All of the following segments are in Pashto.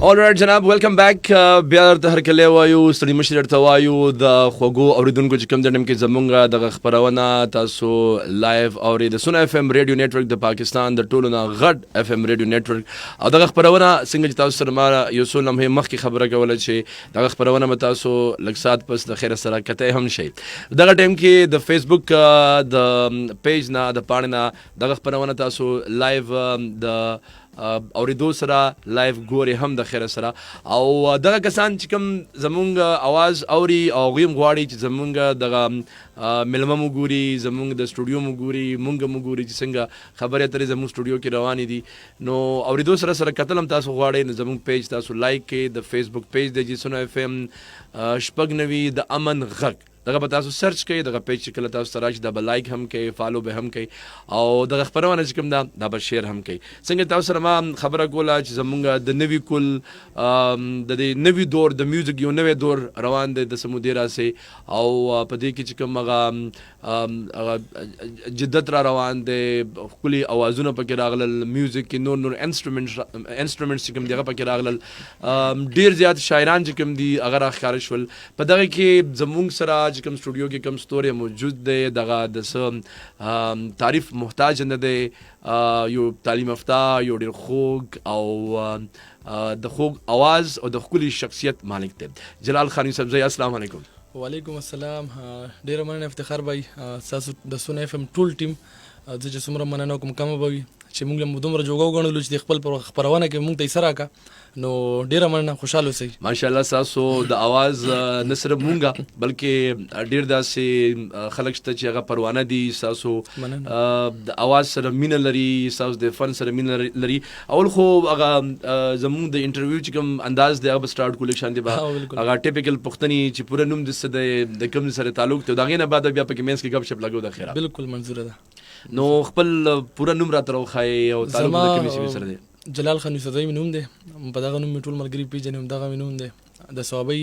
Alright جناب ویلکم بیک بیا درته هرکلی وایو ستړي مشر درته وایو د خوږو اوریدونکو چې کوم د ټیم کې زمونږ دغه خپرونه تاسو لایو اورئ د سونه اف ام ریډیو نیټورک د پاکستان د ټولو نه غټ اف ام ریډیو نیټورک او دغه خپرونه څنګه چې تاسو سره ما یو څو لمحې مخکې خبره کوله چې دغه خپرونه به تاسو لږ ساعت پس د خیره سره کتی هم شئ دغه ټایم کې د فیسبوک د پیج نه د پاڼې نه دغه خپرونه تاسو لایو د اوریدو سره لایف ګوري هم د خیره سره او دغه کسان چې کوم زمونږ اواز اوري او غویم غواړي چې زمونږ دغه ملمه مو ګوري زمونږ د سټوډیو مو ګوري مونږ مو ګوري چې څنګه خبرې اترې زمونږ سټوډیو کې روانې دي نو اوریدو سره سره کتل هم تاسو غواړئ نو زمونږ پیج تاسو لایک کړئ د فیسبوک پیج دی چې سونه اف ام شپږ نوي د امن غږ دغه به تاسو سرچ کوئ دغه پیج چې کله تاسو ته راشي دا به لایک هم کوئ فالو به هم کوئ او دغه خپرونه چې کوم ده دا به شیر هم کوئ څنګه تاسو سره ما خبره کوله چې زمونږ د نوي کل د دې نوي دور د میوزیک یو نوی دور روان دی د سمودي راسې او په دې کې چې کوم هغه جدت را روان دی ښکلي اوازونه پکې راغلل میوزیک کې نور انسټرومنټس چې کوم دي هغه پکې راغلل ډېر زیات شاعران چې کوم دي هغه راښکاره شول په دغه کې زمونږ سره چې کوم سټوډیو کې کوم ستوری موجود دی دغه د څه تعریف محتاج نه دی یو تعلیم یافته یو ډېر خوږ او د خوږ اواز او د ښکلي شخصیت مالک دی جلال خان یوسفزی السلام علیکم وعلیکم السلام ډېره مننه افتخار بھائی ستاسو د سونه اف ام ټول ټیم زه چې څومره مننه کوم کمه به وي چې موږ هم دومره جوګه وګڼلو چې د خپل خپرونه کې موږ ته یې سره راکړه نو ډېره مننه خوشحاله اوسئ ماشاءالله ستاسو د اواز نه صرف مونږه بلکې ډېر داسې خلک شته چې هغه پروانه دي ستاسو د اواز سره مینه لري ستاسو د فن سره مینه لري اول خو هغه زمونږ د انټرویو چې کوم انداز دی هغه به سټارټ کولو شان دی هغه ټیپیکل پښتني چې پوره نوم د څه د کوم سره تعلق دی د هغې نه بعد بیا پکې منځ کې ګپ شپ لګو د خیره بالکل منظوره ده نو خپل پوره نوم راته راوښایئ او تعلق د کومې سیمې سره دی جلال خان یوسفزی مې نوم دی په دغه نوم مې ټول ملګري پیژني همدغه مې نوم دی د صوابۍ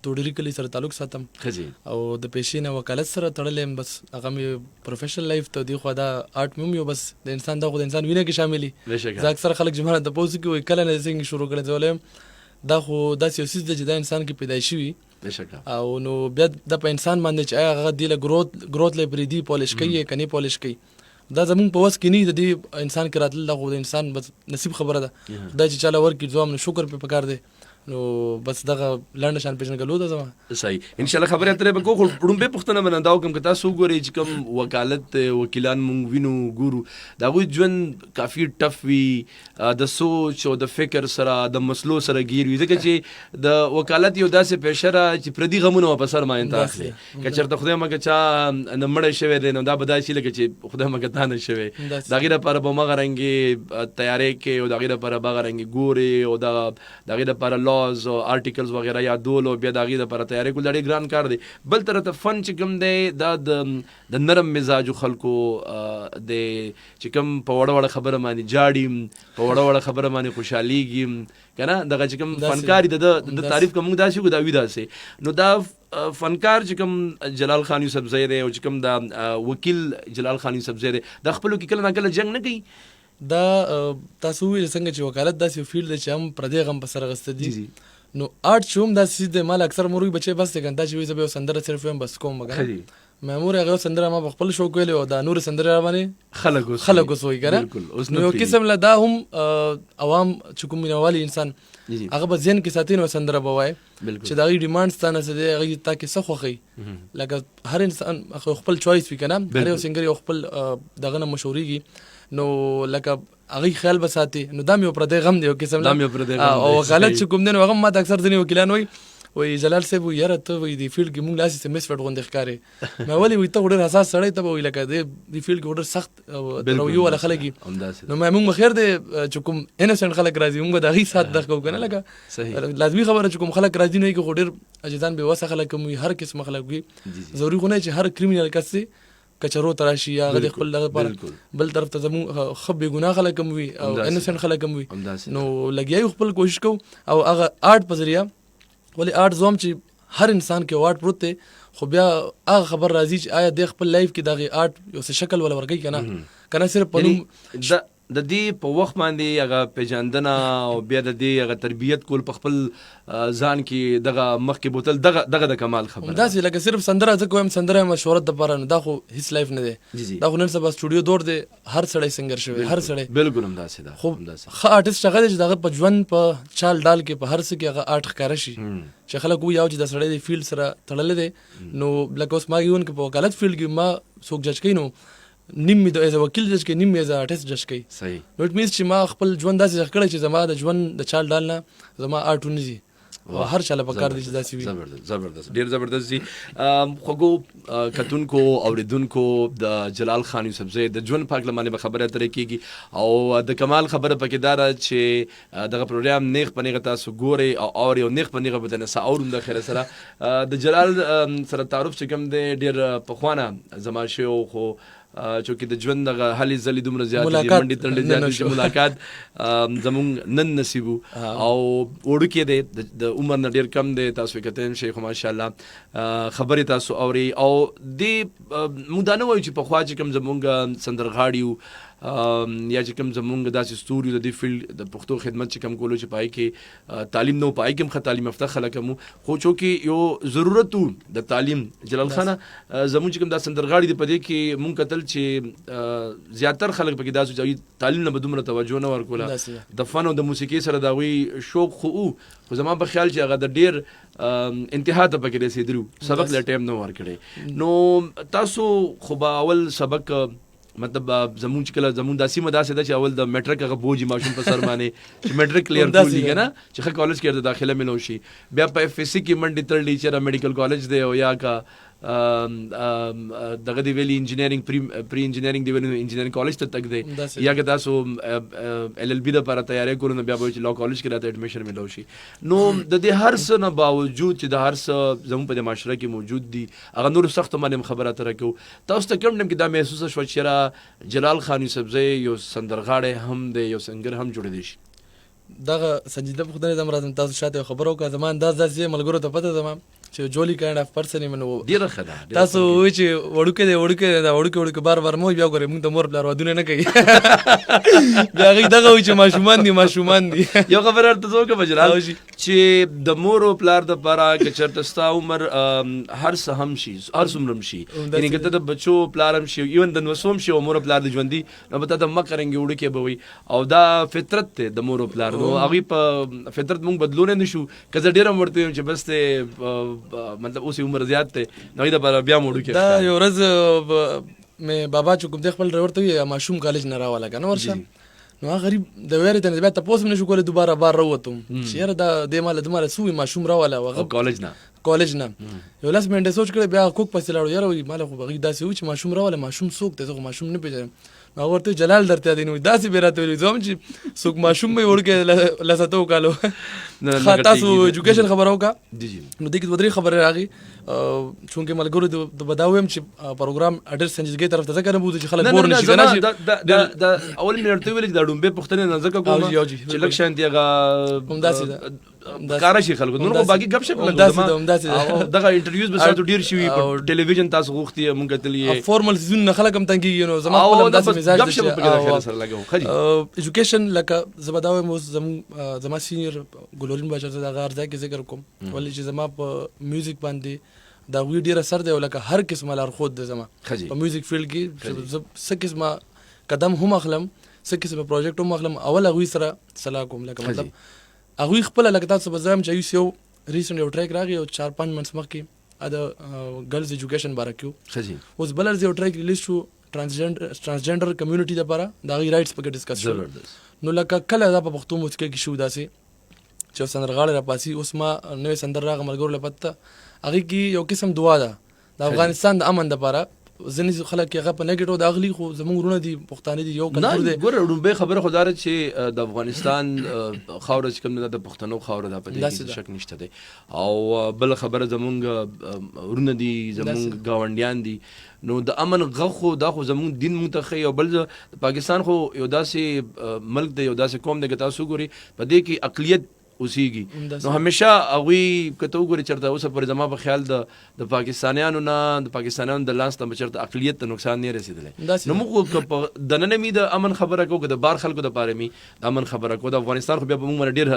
توډري کلي سره تعلق ساتم او د پیشې نه وکالت سره تړلی یم بس هغه مې پروفیشنل لایف ته دی خو دا آرټ مې هم یو بس د انسان دا خو د انسان وینه کې شاملي زه اکثر خلک چې مانه تپوس کوي کله نه څنګه شروع کړی زه وایم دا خو داسې یو څیز دی چې دا انسان کې پیدایشي وي او نو بیا دا په انسان باندې چې آیا هغه دی له ګروت لی پرېږدي پالش کوي که نه پالش کوي دا زمونږ په وس کې نه د دې انسان کې راتلل دا خو د انسان بس نصیب خبره ده خدای چې چاله ورکړي زه هم شکر پې پکار دی نو بس دغه لنډه شان پېژنګلو ده زما صحیح انشاءالله خبرې اترې به کوو خو ړومبۍ پوښتنه به نه دا وکړم که تاسو وګورئ چې کوم وکالت وکیلان مونږ وینو ګورو د هغوی ژوند کافي ټف وي د سوچ او د فکر سره د مسلو سره ګیر وي ځکه چې د وکالت یو داسې پیشه ده چې پردي غمونه به په سر باندې ته اخلي که چېرته خدای مکه چا نه مړی شوی دی نو دا به داسې لکه چې خدای مکه تا نه شوی د هغې دپاره به همغه رنګې تیاری کوې او د هغې دپاره به هغه رنګې ګورې او د هغې دپاره لاز او آرټیکلز وغیره یادول او بیا د هغې دپاره تیاری کول دا ډېر ګران کار دی بل طرف ته فن چې کوم دی دا د نرم مزاجو خلکو دی چې کوم په وړه وړه خبره باندې جاړي په وړه وړه خبره باندې خوشحالېږي که نه دغه چې کوم فنکار د تعریف که موږ داسې وکړو دا وي داسې نو دا فنکار چې کوم جلال خان یوسفزی دی او چې کوم دا وکیل جلال خان یوسفزی دی دا خپلو کې کله نه کله جنګ نه کوي دا تاسو وویل څنګه چې وکالت داسې یو فیلډ دی چې هم پردی غم په سر اخیسته دي نو آرټ چې هم داسې څیز دی مال اکثر مور وي بچی بس دی که دا چې وایي زه به یو سندره صرف وایم بس کوم که مامور هغه سندره ما په خپل شوق ویلې او دا نور سندره باندې خلک اوس وایي که نه نو یو قسم له دا هم عوام چې کوم مینهوالي انسان هغه به ذهن کې ساتي نو سندره به وایي چې د هغې ډیمانډ ستا نه څه دی هغې تا کې څه خوښوي لکه هر انسان خپل چوایس وي که نه هر یو سنګر یو خپل دغه نه مشهورېږي نو لکه هغې خیال به ساتي نو دا مې یو پردی غم دی یو قسم او وکالت چې کوم دی نو هغه ما ته اکثر ځینې وکیلان وایي جلال صاحب وایي یاره ته وایي دې فیلډ کې مونږ لاسې څه مسفټ غوندې ښکارې ما ولې وایي ته خو ډېر حساس سړی ته به وایي لکه دې فیلډ کې خو ډېر سخت رویو والا خلک وي نو موږ به خیر دی چې کوم انسنټ خلک راځي موږ به د هغې سات دغه کوو که نه لکه لازمي خبره چې کوم خلک راځي نو یې خو ډېر عاجزان بېوسه خلک هم وي هر قسمه خلک وي ضروري خو نه چې هر کریمینل کس دی کچرو تراشي یا هغه د خپل دغه لپاره بل طرف ته زموږ ښه بېګناه خلک هم وي او انسنټ خلک هم وي نو لګیا یو خپل کوشش کوو او هغه آرټ په ذریعه ولې آرټ زوم چې هر انسان کې واټ پروت دی خو بیا هغه خبر راځي چې آیا د خپل لایف کې دغه آرټ یو څه شکل ولا ورګي که نه صرف په نوم د دې په وخت باندې هغه پیژندنه او بیا د دې هغه تربیت کول په خپل ځان کې دغه مخکې بوتل دغه د کمال خبره داسې لکه صرف سندره زه کوم سندره یم شهرت دپاره نو دا خو هیڅ لایف نه دی دا خو نن سبا سټوډیو دور دی هر سړی سنګر شوی هر سړی بالکل همداسې ده خو ښه آرټسټ هغه دی چې د هغه په ژوند په چال ډال کې په هر څه کې هغه آرټ ښکاره شي چې خلک وایي چې دا سړی د فیلډ سره تړلی دی نو لکه اوس ما ویون کې په وکالت فیلډ کې ما څوک جج کوي نو نیم مې د ایز وکیل جج کوي نیم مې ایز آرټسټ جج کوي صحیح نو اټ مینس چې ما خپل ژوند داسې کړی چې زما د ژوند د چال ډال نه زما آرټ ونیسي هر چاله پکار دی چې داسې وي زبردست ډیر زبردست دي خوږو کتونکو اوریدونکو د جلال خان یوسفزی د ژوند په اړه باندې خبره ترې کیږي او د کمال خبره پکې دار چې دغه پروګرام نیغ پنیغه تاسو ګوري او اوري او نیغ پنیغه بدنه ساورم د خیر سره د جلال سره تعارف چې کوم دی ډیر پخوانه زما شو خو چونکې د ژوند دغه هلې ځلې دومره زیات دي منډې تنډې زیات دي چې ملاقات زمونږ نن نصیب او وړوکی دی د عمر نه ډېر کم دی تاسو یې کتلی شئ خو ماشاءالله خبرې تاسو اورئ او دې موږ دا نه وایو چې پخوا چې کوم زمونږ سندرغاړي وو یا چې کوم زمونږ داسې ستوري د دې فیلډ د پښتو خدمت چې کوم کولو چې پای کې تعلیم نو پای کې هم ښه تعلیم یافته خلک هم خو چونکې یو ضرورت و د تعلیم جلال خانه زمونږ چې کوم دا سندرغاړي دي په دې کې مونږ کتل چې زیاتر خلک پکې داسې چې تعلیم نه به دومره توجه نه ورکوله د فن او د موسیقي سره د هغوی شوق خو زما په خیال چې هغه د ډېر انتها ته پکې رسېدلو سبق له ټایم نه ورکړی نو تاسو خو به اول سبق مطلب زمون چې کله زمون داسې مداسې ده چې اول د میټرک هغه بوجي ماشوم په سر باندې چې میټرک کلیر کولی کنه چې ښه کالج کې داخله ملو شي بیا په اف اس سی کې منډې تړلې چې میډیکل کالج دی او یا کا دغه دی ویلی انجینیرینګ پری انجینیرینګ دی ویلی انجینیرینګ کالج ته تک دی یا که تاسو ال ال بی لپاره تیاری کولو نو بیا به چې لا کالج کې راته اډمیشن ملو شي نو د دې هر څه نه باوجود چې د هر څه زموږ په معاشره کې موجود دي هغه نور سخت باندې خبره تر کو تاسو ته کوم کې دا محسوس شو چې جلال خان یوسفزی یو سندرغاړی هم دی یو سنگر هم جوړ دی شي دغه سنجیده پوښتنه زما راځم تاسو شاته خبرو کا زما انداز داسې ملګرو ته پته زما چې جولی کاینډ اف پرسن یم نو ډیره ښه ده تاسو وایئ چې وړوکی بار مو بیا ګورئ موږ ته مور پلار ودونه نه کوي بیا هغوی دغه وایي چې ماشومان دي یو خبره درته زه وکړم جلال چې د مور او پلار دپاره که چېرته ستا عمر هر څه هم شي هر څومره هم شي یعنې که ته د بچو پلار هم شي ایون د نوسو هم شي او مور او پلار د ژوندي نو به تا ته مه قرنګې وړوکی به وي او دا فطرت دی د مور او پلار نو هغوی په فطرت موږ بدلولی نه شو که زه ډېره هم ورته ویم چې بس دی مطلب اوس عمر زیات دی نو هغوی دپاره بیا م وړوکی دا یو ورځ مې بابا چې کوم دی خپل ډرایور ته ووایي ماشوم کالج نه راوله که نه ورشه نو هغه غریب د ویرې ته نه بیا تپوس هم نه شو کولی دوباره بار راووتم چې یاره دا دې ماله دماله څه وایي ماشوم راوله کالج نه یو لاس منډه سوچ کړی بیا کوک پسې لاړو یاره وایي ماله خو هغوی داسې وایي چې ماشوم راوله ماشوم څوک دی زه خو ماشوم نه پېژنم نو هغه ورته جلال درته دی نو داسې بیا راته ویلي زه هم چې څوک ماشوم به یې وړوکی لس اتو کالو تاسو ایجوکیشن خبره وکړه نو دې کې دوه درې خبرې راغلي چونکې ملګرو به دا ویم چې پروګرام ډېر سنجیدګۍ طرف ته ځکه نه بوځو چې خلک بور نه شي که نه شي اول مې ورته ویلي چې دا ډومبې پوښتنې نه ځکه کوم چې لږ شانتې هغه همداسې ده ښکاره شي خلکو نور خو باقي ګپ شپ لګو دغه انټرویوز به ساتو ډېر شوي په ټلویزیون تاسو غوښتي موږ کتلي فورمل سیزون نه خلک هم تنګېږي نو زما خپل همداسې مزاج دی چې ایجوکیشن لکه زه به دا وایم اوس زما سینیر ګلورین باچا ته دغه هر ځای کې ذکر کوم ولې چې زما په میوزیک باندې د هغوی ډېر اثر دی او لکه هر قسمه لارښود دی زما په میوزیک فیلډ کې زه څه قسمه قدم هم اخلم څه قسمه پروجیکټ هم اخلم اول هغوی سره صلاح کوم لکه مطلب هغوی خپله لکه تاسو به زه یم چې یو ریسنټ یو ټریک راغی یو 4-5 منټس مخکې د ګرلز ایجوکیشن باره کې اوس بل یو ټریک ریلیز شو ټرانسجنډر کمیونټي دپاره د هغوی رایټس پکې ډسکس شو نو لکه کله دا په پښتو موسیقۍ کې شو داسې چې یو سندرغاړی راپاسي اوس ما نوی سندر راغی ملګرو له پته هغوی کې یو قسم دعا ده د افغانستان د امن دپاره ځینې خلک هغه په نیګیټو د اغلي خو زموږ ورونه دي پښتانه دي یو کلتور دی ګوره ډومبۍ خبره خو دا ده چې د افغانستان خاوره چې کوم ده د پښتنو خاوره ده په دې کې شک نشته دی او بل خبره زمونږ ورونه دي زمونږ ګاونډیان دي نو د امن غږ خو دا خو زمونږ دین مونږ ته ښیي او بل د پاکستان خو یو داسې ملک دی یو داسې قوم دی که تاسو ګورئ په دې کې اقلیت اوسېږي. نو همیشه هغوی که ته وګورې چېرته اوسه پورې زما په خیال د پاکستانیانو د لاس ته به چېرته اقلیت ته نقصان نه رسېدلی. نو موږ که په دننه مې د امن خبره کوو، که د بار خلکو دپاره مې د امن خبره کوو، د افغانستان خو بیا په موږ باندې ډېر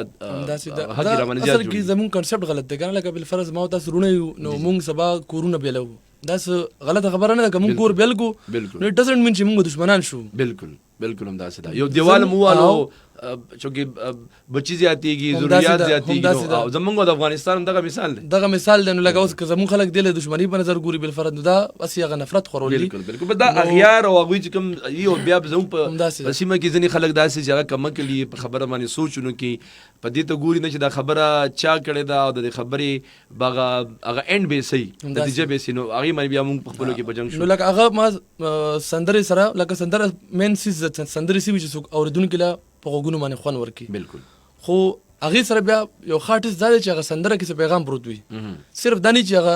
حد رامنې زیات اصل کې زموږ کنسپټ غلط دی. کنه لکه بالفرض ما او تاسو وروڼه یو، نو موږ سبا کورونه بیلو، دا څه غلطه خبره نه ده. که موږ کور بیل کړو نو اټ ډزنټ مین چې موږ دشمنان شو. بالکل همداسې ده. یو دیوال مو والو چونکې بچي زیاتېږي، ضرورت زیاتېږي. نو زمونږ د افغانستان دغه مثال دی. نو لکه اوس که زمونږ خلک دې له دشمني په نظر ګوري بالفرض، نو دا هسې هغه نفرت خورول دي. بالکل دا اغیار او هغوی چې کوم یي، او بیا زموږ په سیمه کې ځینې خلک داسې چې هغه کم عقل په خبره باندې سوچ ونه کړي، په دې ته ګوري نه چې دا خبره چا کړې ده او د دې خبرې به هغه اینډ به صحیح نتیجه به صحیح، نو هغې باندې بیا موږ په خپلو کې په جنګ شو. نو لکه هغه ما سندرې سره، لکه سندره مین سیز سندرې سوي چې څوک اورېدونکي له په غوږونو باندې خوند ورکړي. بالکل. خو هغې سره بیا یو ښه ټیس دا دی چې هغه سندره کې څه پیغام پروت وي. صرف دا نه چې هغه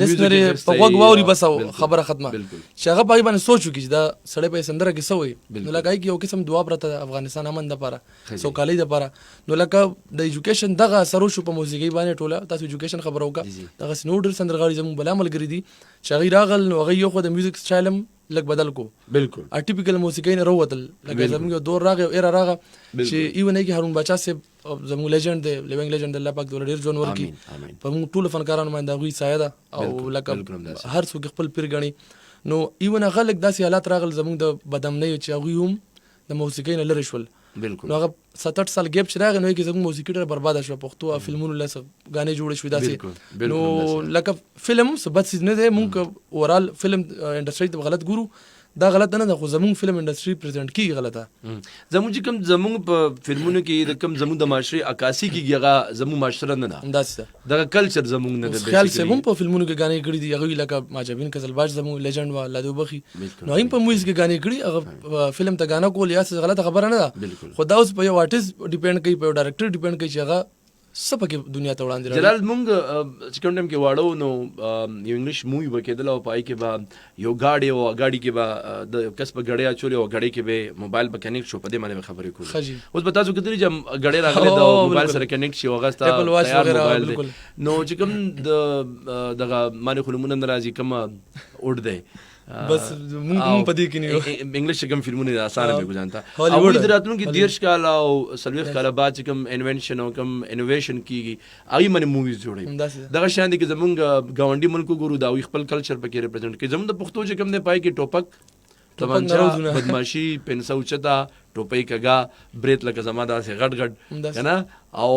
لیسنر په غوږ واوري بس او خبره ختمه، چې هغه په هغې باندې سوچ وکړي چې دا سړی په سندره کې څه وایي. نو لکه هغې کې یو قسم دعا پرته د افغانستان امن دپاره، سوکالۍ دپاره. نو لکه د ایجوکیشن دغه اثر وشو په موسیقۍ باندې. ټوله تاسو ایجوکیشن خبره وکړه، دغسې نور ډېر سندرغاړي زموږ بلا ملګري دي چې هغوی راغل، نو هغوی یو خو د میوزیک سټایل هم لږ بدل کو. بالکل. ټیپیکل موسیقۍ نه راووتل. لکه زموږ یو دور راغی او ایرا راغه چې ایونه کې هارون باچا صاحب زموږ لیجنډ دی، لیوینګ لیجنډ، الله پاک دې ډېر ژوند ورکړي. په موږ ټولو فنکارانو باندې هغوی سایه ده او لکه هر څوک خپل پیر ګڼي. نو ایونه هغه لږ داسې حالات راغل زموږ د بدامنۍ چې هغوی هم د موسیقۍ نه لرې شول. بالکل. نو هغه 7-8 سال ګیپ چې راغی، نو یې کې زموږ موسیقي ډېره برباده شوه. پښتو او فلمونو له غانې جوړې شوې داسې. نو لکه فلم څه بد څیز نه دی. موږ اورال فلم انډسټري ته غلط ګورو، دا غلط نه ده، خو زموږ فلم انډسټري پریزنټ کیږي غلطه. زموږ چې کوم زموږ په فلمونو کې د کوم زموږ د معاشرې عکاسي کیږي، هغه زموږ معاشره نه ده. همداسې ده. دغه کلچر زموږ نه ده. خیال صاحب هم په فلمونو کې غانې کړي دي. هغوی لکه ماجبین قزلباش زموږ لیجنډ و، الله دې وبخي، نو هغوی په موویز کې غانې کړي. هغه فلم ته غانه کول یا څه غلطه خبره نه ده. خو دا اوس په یو آرټسټ ډیپینډ کوي، په یو ډایرکټر ډیپینډ کوي چې هغه څه پکې دنیا ته وړاندې راوړي. جلال موږ چې کوم ټایم کې واړو، نو یو انګلیش مووي به کېدله او په هغې کې به یو ګاډی و، ګاډي کې به د کس په ګړۍ اچولې او ګړۍ کې به موبایل به کنیکټ شو، په دې باندې به خبرې کولې. اوس به تاسو کتلي چې ګړۍ راغلې ده او موبایل سره کنیکټ شي، هغه ستا تیار موبایل دی. نو چې کوم د دغه مانې خو نومونه نه راځي، کومه اوډ دی بس موږ په دې کې نه یو. انګلیش چې کوم فلمونه دي اسانه به ګزانتا، هغوی د راتلونکي 30 کاله او 40 کاله بعد چې کوم انوینشن او کوم انوویشن کیږي، هغوی باندې موویز جوړوي. دغه شان دي چې زمونږ ګاونډي ملکو ګورو، دا هغوی خپل کلچر پکې ریپرزینټ کوي. زمونږ د پښتو چې کوم دی، پای کې ټوپک، تمانچه، بدماشي، پنسه اوچته، ټوپۍ کږه، بریت لکه زما داسې غټ غټ که نه، او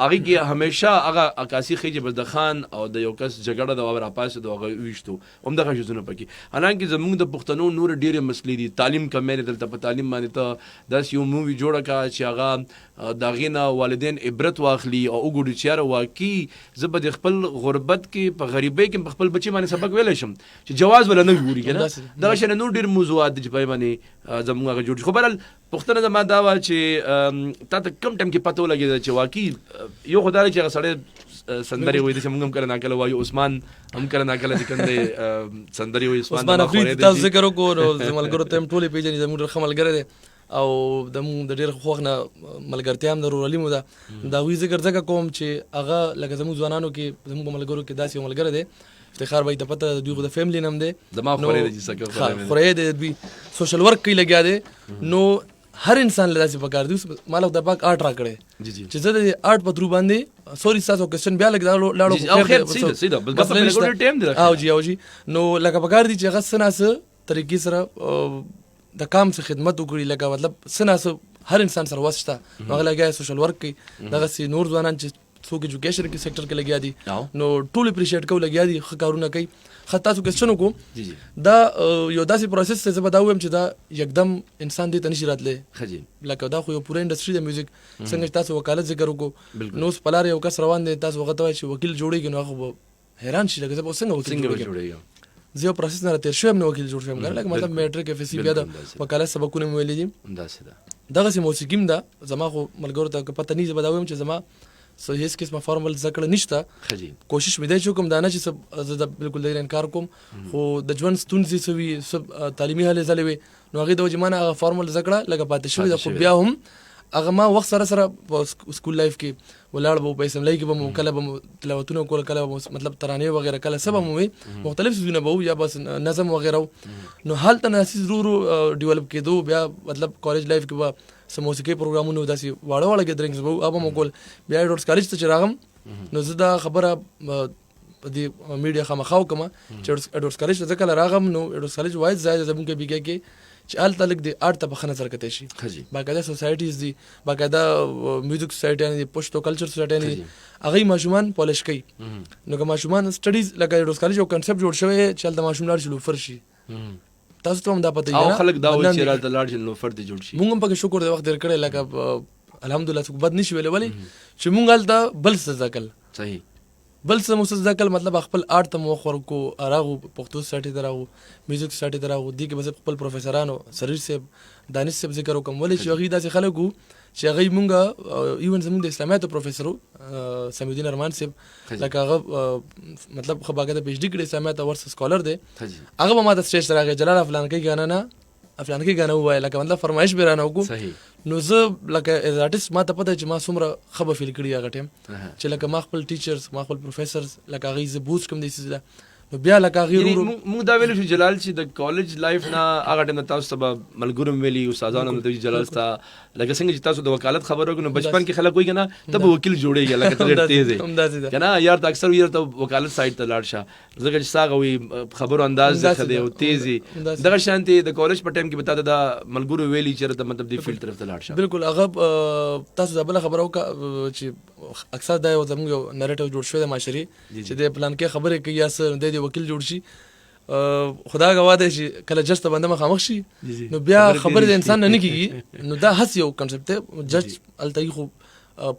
هغې کې همیشه هغه عکاسي ښیي چې بس د خان او د یو کس جګړه ده او راپاسېد او هغه وویشتو، همدغه شیزونه پکې. حالانکې زموږ د پښتنو نورې ډېرې مسلې دي. تعلیم کمی دی دلته. په تعلیم باندې ته داسې یو مووي جوړه کړه چې هغه د هغې نه والدین عبرت واخلي او وګوري چې یاره واقعي زه به د خپل غربت کې په غریبۍ کې په خپل بچي باندې سبق ویلی شم چې جواز ولا نه ګوري که نه. دغه شانې نور ډېر موضوعات دي چې په باندې زموږ هغه جوړ شي. خو بهرحال پوښتنه زما دا وه چې تا ته کوم ټایم کې پته ولګېده چې واقعي یو خو دا دی چې هغه سړی سندرې وایي، داسې موږ هم کله ناکله وایو، عثمان هم کله ناکله چې کوم دی سندرې وایي. عثمان افریدي تاسو ذکر وکړو، نو ملګرو ته هم ټولې پېژني، زموږ ډېر ښه ملګری دی او د ډېر خوښ نه ملګرتیا هم د رورالي مو ده. د هغوی ذکر ځکه کوم چې هغه لکه زموږ ځوانانو کې، زموږ په ملګرو کې داسې یو ملګری دی افتخار بھائی ته پته، دوی خو د فیملی نم دی، زما خورې دی چې خورې دی، دوی سوشل ورک کوي لګیا دی. نو هر انسان له داسې پکار دی. مالک د پاک آرټ را کړی چې زه د آرټ په تھرو باندې سوري ستاسو کوېسچن بیا لږ لاړو او جی نو لکه پکار دی چې هغه څه ناسه طریقې سره د کام څخه خدمت وکړي. لکه مطلب څه ناسه هر انسان سره وس شته، نو هغه لګیا سوشل ورک کوي. دغسې نور ځوانان چې څوک ایجوکیشن کې سیکټر کې لګیا دي، نو ټول اپریشیټ کوو، لګیا دي، ښه کارونه کوي. ښه تاسو کوېسچن وکړو، دا یو داسې پروسس دی، زه به دا ووایم چې دا یکدم انسان دې ته نشي راتلی. لکه دا خو یو پوره انډسټري د میوزیک، څنګه چې تاسو وکالت ذکر وکړو، نو اوس په لاره یو کس روان دی، تاسو هغه ته وایي چې وکیل جوړېږي، نو هغه به حیران شي، لکه زه به څنګه وکیل جوړېږم. زه یو پروسس نه تېر شوی یم، نه وکیل جوړ شوی یم. لکه مطلب میټرک، اف ایس سی، بیا د وکالت سبقونه مې ویلي دي. دغسې موسیقي هم ده. زما خو ملګرو ته که پته نه وي، زه به دا ووایم چې زما هیڅ قسمه فارمل زده کړه نشته. کوشش مې دی چې وکړم، دا نه چې زه بالکل د انکار کوم، خو د ژوند ستونزې څه وي، تعلیمي هلې ځلې وي، نو هغې د وجې ما نه هغه فارمل زده کړه لږه پاتې شوې ده. خو بیا هم هغه ما وخت سره په سکول لایف کې ولاړ به په اسمبلی کې به کله به تلاوتونه کول کله به مطلب ترانې وغیرہ کله سبا مو مختلف څیزونه به یا بس نظم وغیرہ نو حالت ناسي ضرور ډیولپ کېدو بیا مطلب کالج لایف کې به سموسیقي پروګرامونه داسي واړه ګدرینګز به ابا مو کول بیا ډورس کالج ته چراغم نو زه دا خبره په دې میډیا خامخاو کوم چې ډورس کالج ته کله راغم نو ډورس کالج وایي ځای زمون کې بیګه کې چې آل تعلق دی آرت ته په خنه سره کته شي باقاعده سوسایټیز دي باقاعده میوزیک سوسایټي دي پښتو کلچر سوسایټي دي هغه ماشومان پالیش کوي نو که ماشومان سټډیز لکه ډورس کالج یو کنسپټ جوړ شوی چې د ماشوم لار شلو فرشي تاسو ته هم دا پته او خلک دا وایي چې را لار شلو فرد جوړ شي موږ هم پکې شکر دی وخت درکړی لکه الحمدلله څوک بد نشي ویلې ولی چې موږ هلته بل څه زده کړل صحیح بل څه مو زده کړل مطلب خپل آرت ته مو ورکو راغو پښتو سټډي دراغو میوزیک سټډي دراغو دي کې بس خپل پروفیسورانو سریر صاحب دانش صاحب ذکر وکم ولې چې هغه داسې خلکو چې هغه مونږه ایون زموږ د اسلامیات پروفیسور سمیدین ارمان صاحب لکه هغه مطلب خو باګه د پی ایچ ډی کړي اسلامیات ورس سکولر دی هغه ما د سټیج سره راغی جلال افلان کې غانا نه افلان کې غانا وای لکه مطلب فرمایش به رانه وکړو صحیح نو زه لکه از آرټیست ما ته پته چې ما څومره خبر فیل کړی هغه ټیم چې لکه ما خپل ټیچرز ما خپل پروفیسورز لکه هغه ز بوست کوم دي سیده نو بیا لکه هغه موږ دا ویل چې جلال چې د کالج لایف نه هغه ټیم تاسو ته ملګرو ویلي استادانو ته جلال ستا لکه څنګه چې تاسو د وکالت خبرو کنه بچپن کې خلک وایي کنه ته به وکیل جوړیږي لکه ته ډېر تیز دی کنه یار ته اکثر یې ته وکالت سایت ته لاړ شه ځکه چې ساغه وي خبرو انداز ځخه دی او تیزي دغه شانتي د کالج په ټایم کې بتا دا ملګرو ویلي چې ته مطلب د فیلډ طرف ته لاړ شه بالکل هغه تاسو د بل خبرو چې اکثر دا یو زموږ نریټیو جوړ شوی د معاشري چې د پلان کې خبره کوي یا سر د وکیل جوړ شي خدا غوا دی چې کله جج ته بنده مخامخ شي نو بیا خبره د انسان نه کیږي نو دا هڅ یو کنسپټ دی جج الته خو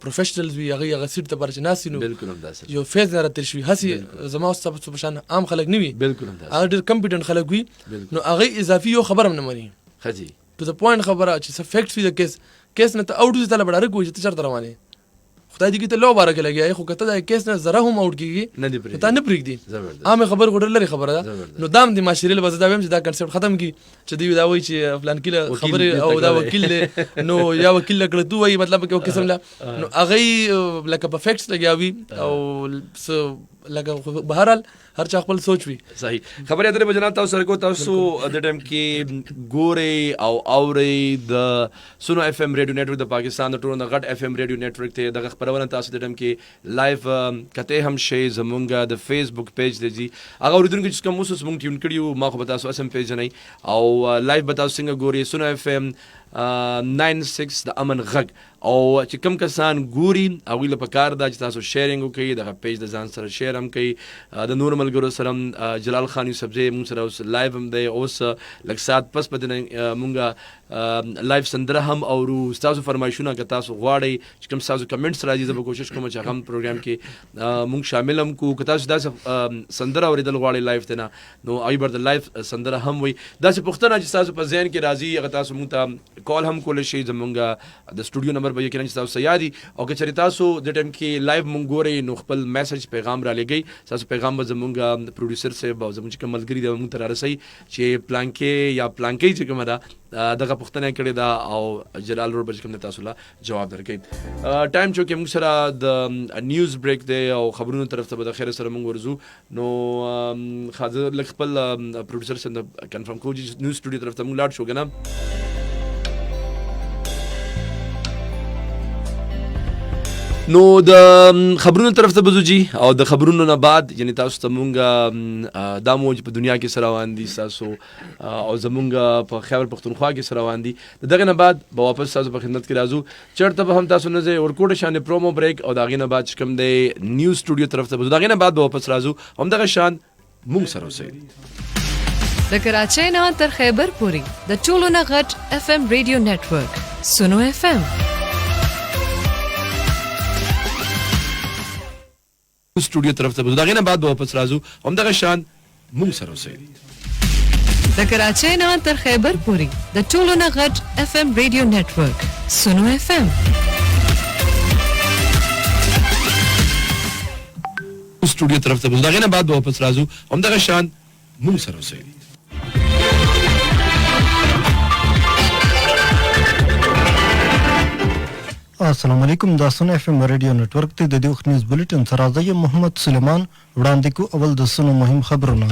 پروفیشنلز وی هغه سیټ ته پرچناسي نو بالکل هم داسه یو فیز نه تر شوی هڅ زما او تاسو په شان عام خلک نه وي بالکل هم داسه هغه ډیر کمپیټنټ خلک وي نو هغه اضافي یو خبره نه مني خجی ټو د پوینټ خبره چې څه فیکټس وی د کیس نه ته اوټ دي تل بډاره کوی چې چرته روانه خدای دې کې ته لو بارک لګي خو کته دا کیس نه زره هم اوټ کیږي نه دی پرې ته نه پرېږدي عام خبر غوډر لري خبره ده نو دام د معاشري له وځدا ویم چې دا کنسپټ ختم کی چې دی دا وایي چې فلان کله خبره او دا وکیل نو یا وکیل لکړه تو وایي مطلب کې قسم لا نو هغه لکه پرفیکټ لګیاوي او لکه بهرحال هر چا خپل سوچ وي صحیح خبرې درې بجنات تاسو سره کو تاسو د ټیم کې ګوري او اوري د سونو اف ام ریډیو نتورک د پاکستان د ټولو غټ اف ام ریډیو نتورک ته د خبرونه تاسو د ټیم کې لایو کته هم شي زمونږه د فیسبوک پیج دی هغه اوریدونکو چې کوم اوس مونږ ټیون کړیو ما خو تاسو اسم پیج نه او لایو به تاسو څنګه ګوري سونو اف ام 96 د امن غږ او چې کوم کسان ګوري هغوی له پکار ده چې تاسو شیرینګ وکړئ دغه پیج د ځان سره شیر هم کوي د نور ملګرو سره جلال خان یوسفزی مونږ سره اوس لایو هم دی اوس لږ ساعت پس په مونږ لایو سندره هم اورو ستاسو فرمایشونه که تاسو غواړئ چې کوم ستاسو کمنټس راځي زه به کوشش کوم چې هغه هم پروګرام کې مونږ شامل هم کو که تاسو داسې سندره اورېدل غواړئ لایو ته نه نو هغوی به د لایو سندره هم وي داسې پوښتنه چې ستاسو په ذهن کې راځي هغه تاسو مونږ ته کال هم کولی شئ زمونږ د سټوډیو نمبر به یقینا چې تاسو یادي او که چېرې تاسو د ټایم کې لایو مونږ ګورئ نو خپل میسج پیغام را لېږئ ستاسو پیغام به زمونږ پروډیوسر صاحب او زمونږ چې کوم ملګري دی مونږ ته رارسوي چې پلانکې یا پلانکۍ چې کومه ده دغه پوښتنه کړې ده او جلال روډ به چې کوم دی تاسو له جواب درکوي ټایم چې موږ سره د نیوز بریک دی او خبرونو طرف ته به د خیر سره مونږ ورځو نو خاطر لږ خپل پروډیوسر سره کنفرم کوو چې نیوز سټوډیو طرف ته مونږ لاړ شو که نه نو د خبرونو طرف ته بزو جی او د خبرونو نه بعد یعنی تاسو ته مونږ دا موج په دنیا کې سره روان دي تاسو او زمونږ په خیبر پختونخوا کې سره روان دي دغه نه بعد به واپس تاسو په خدمت کې راځو چرته به هم تاسو نه ځئ ورکوټ شان پرومو بریک او دغه نه بعد کوم دی نیوز سټوډیو طرف ته بزو دغه نه بعد به واپس راځو هم دغه شان مونږ سره اوسئ د کراچۍ نه تر خیبر پورې د ټولو نه غټ اف ام ریډیو نتورک سونو اف ام سټوډیو طرف ته دغه نه بعد واپس راځو هم دغه شان مونږ سره اوسئ د کراچۍ نه تر خیبر پورې د ټولو نه غټ اف ام ریډیو نتورک سونو اف ام سټوډیو طرف ته دغه نه بعد واپس راځو هم دغه شان مونږ سره اوسئ السلام علیکم. دا سونه اف ام ریډیو نتورک ته د دې وخت نیوز بولیټن سره زه محمد سلیمان وړاندې کو. اول د سونه مهم خبرونه.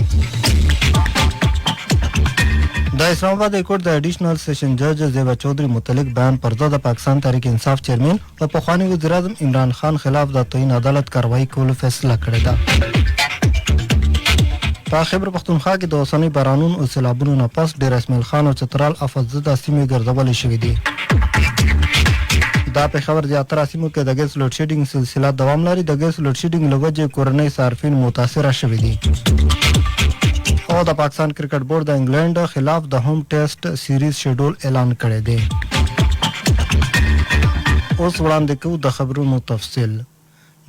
د اسلام آباد های کورټ د اډیشنل سیشن جج زیبا چودھری متعلق بیان پر ضد پاکستان تحریک انصاف چیئرمین او پخوانی وزیر اعظم عمران خان خلاف د توهین عدالت کاروائی کولو فیصله کړې ده. په خیبر پختونخوا کې د اوسنۍ بارانونو او سیلابونو نه پس ډیر اسماعیل خان او چترال افزده سیمې ګرځولې شوې دي. دا په خبر زیاتره سیمو کې د ګیس لوډ شیډینګ سلسله دوام لري. د ګیس لوډ شیډینګ له وجې کورنۍ صارفین متاثره شوي دي. او د پاکستان کرکټ بورډ د انګلند خلاف د ہوم ټیسټ سیریز شیډول اعلان کړی دی. اوس وړاندې کوو د خبرونو تفصیل.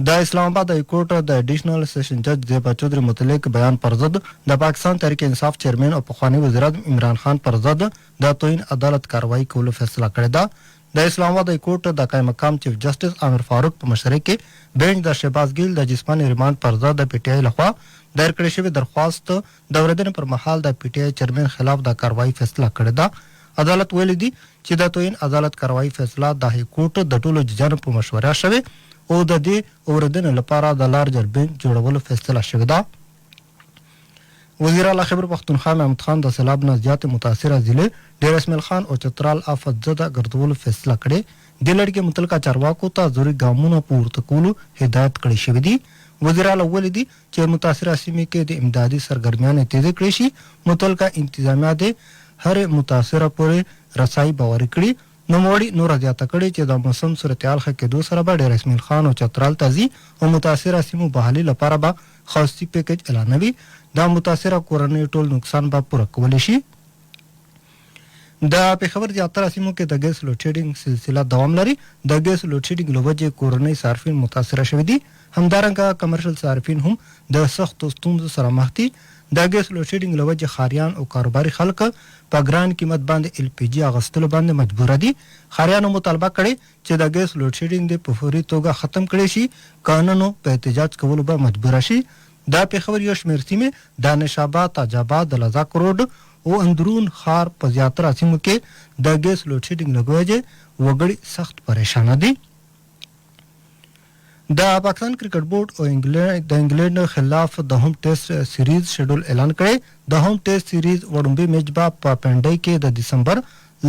د اسلام آباد های کورټ د اډیشنل سیشن جج زیبا چودھری متعلق بیان پر ضد د پاکستان تحریک انصاف چیئرمین او پخوانی وزیر اعظم عمران خان پر ضد د توهین عدالت کاروائی کولو فیصله کړې ده. د اسلام آباد های کورټ د قائم مقام چیف جسټس عامر فاروق په مشرۍ کې بینچ د شهباز ګیل د جسمانی ریمانډ پر ضد د پی ټی آی لخوا دایر کړې شوې درخواست د اورېدنې پر مهال د پی ټی آی چیئرمین خلاف د کاروائی فیصله کړې ده. عدالت ویلي دي چې د توهین عدالت کاروائی فیصله د های کورټ د ټولو ججانو په مشوره شوې او د دې اورېدنې لپاره د لارجر بینچ جوړولو فیصله شوې ده. وزیر اعلی خیبر پختونخوا محمود خان د سیلاب نه زیات متاثره ضلع ډیر اسماعیل خان او چترال افزده ګرځولو فیصله کړې. د لړ کې متعلقه چارواکو ته ضروري ګامونه پورته کولو هدایت کړی شوی دی. وزیر اعلی ویلي دي چې متاثره سیمې کې د امدادي سرګرمیانې تیزې کړې شي. متعلقه انتظامیه د هر متاثره پورې رسایي باوري کړي. نوموړي نور زیاته کړې چې د موسم صورتحال ښه کېدو سره به ډیر اسماعیل خان او چترال ته ځي او متاثره سیمو بحالي لپاره به خاصي پیکج اعلانوي. دا متاثره کورنۍ ټول نقصان به پوره کولی شي. د پېښور زیاتره سیمو کې د ګیس لوډ شیډینګ سلسله دوام لري. د ګیس لوډ شیډینګ له وجې کورنۍ صارفین متاثره شوي دي. همدارنګه کمرشل صارفین هم د سختو ستونزو سره مخ دي. د ګیس لوډ شیډینګ له وجې ښاریان او کاروباري خلک په ګران قیمت باندې ال پی جي اخیستلو باندې مجبوره دي. ښاریانو مطالبه کړې چې د ګیس لوډ شیډینګ د په فوري توګه ختم کړی شي. قانونو په احتجاج کولو به مجبوره شي. دا پېښور یو شمېر سیمې دانش آباد، تاج آباد، د لذاک روډ او اندرون ښار په زیاتره سیمو کې د ګیس لوډ شیډینګ له وجې وګړي سخت پریشانه دي. د پاکستان کرکټ بورډ او د انګلند خلاف د ہوم ټیسټ سیریز شیډول اعلان کړی. د ہوم ټیسټ سیریز وړومبی میچ به په پنډۍ کې د دسمبر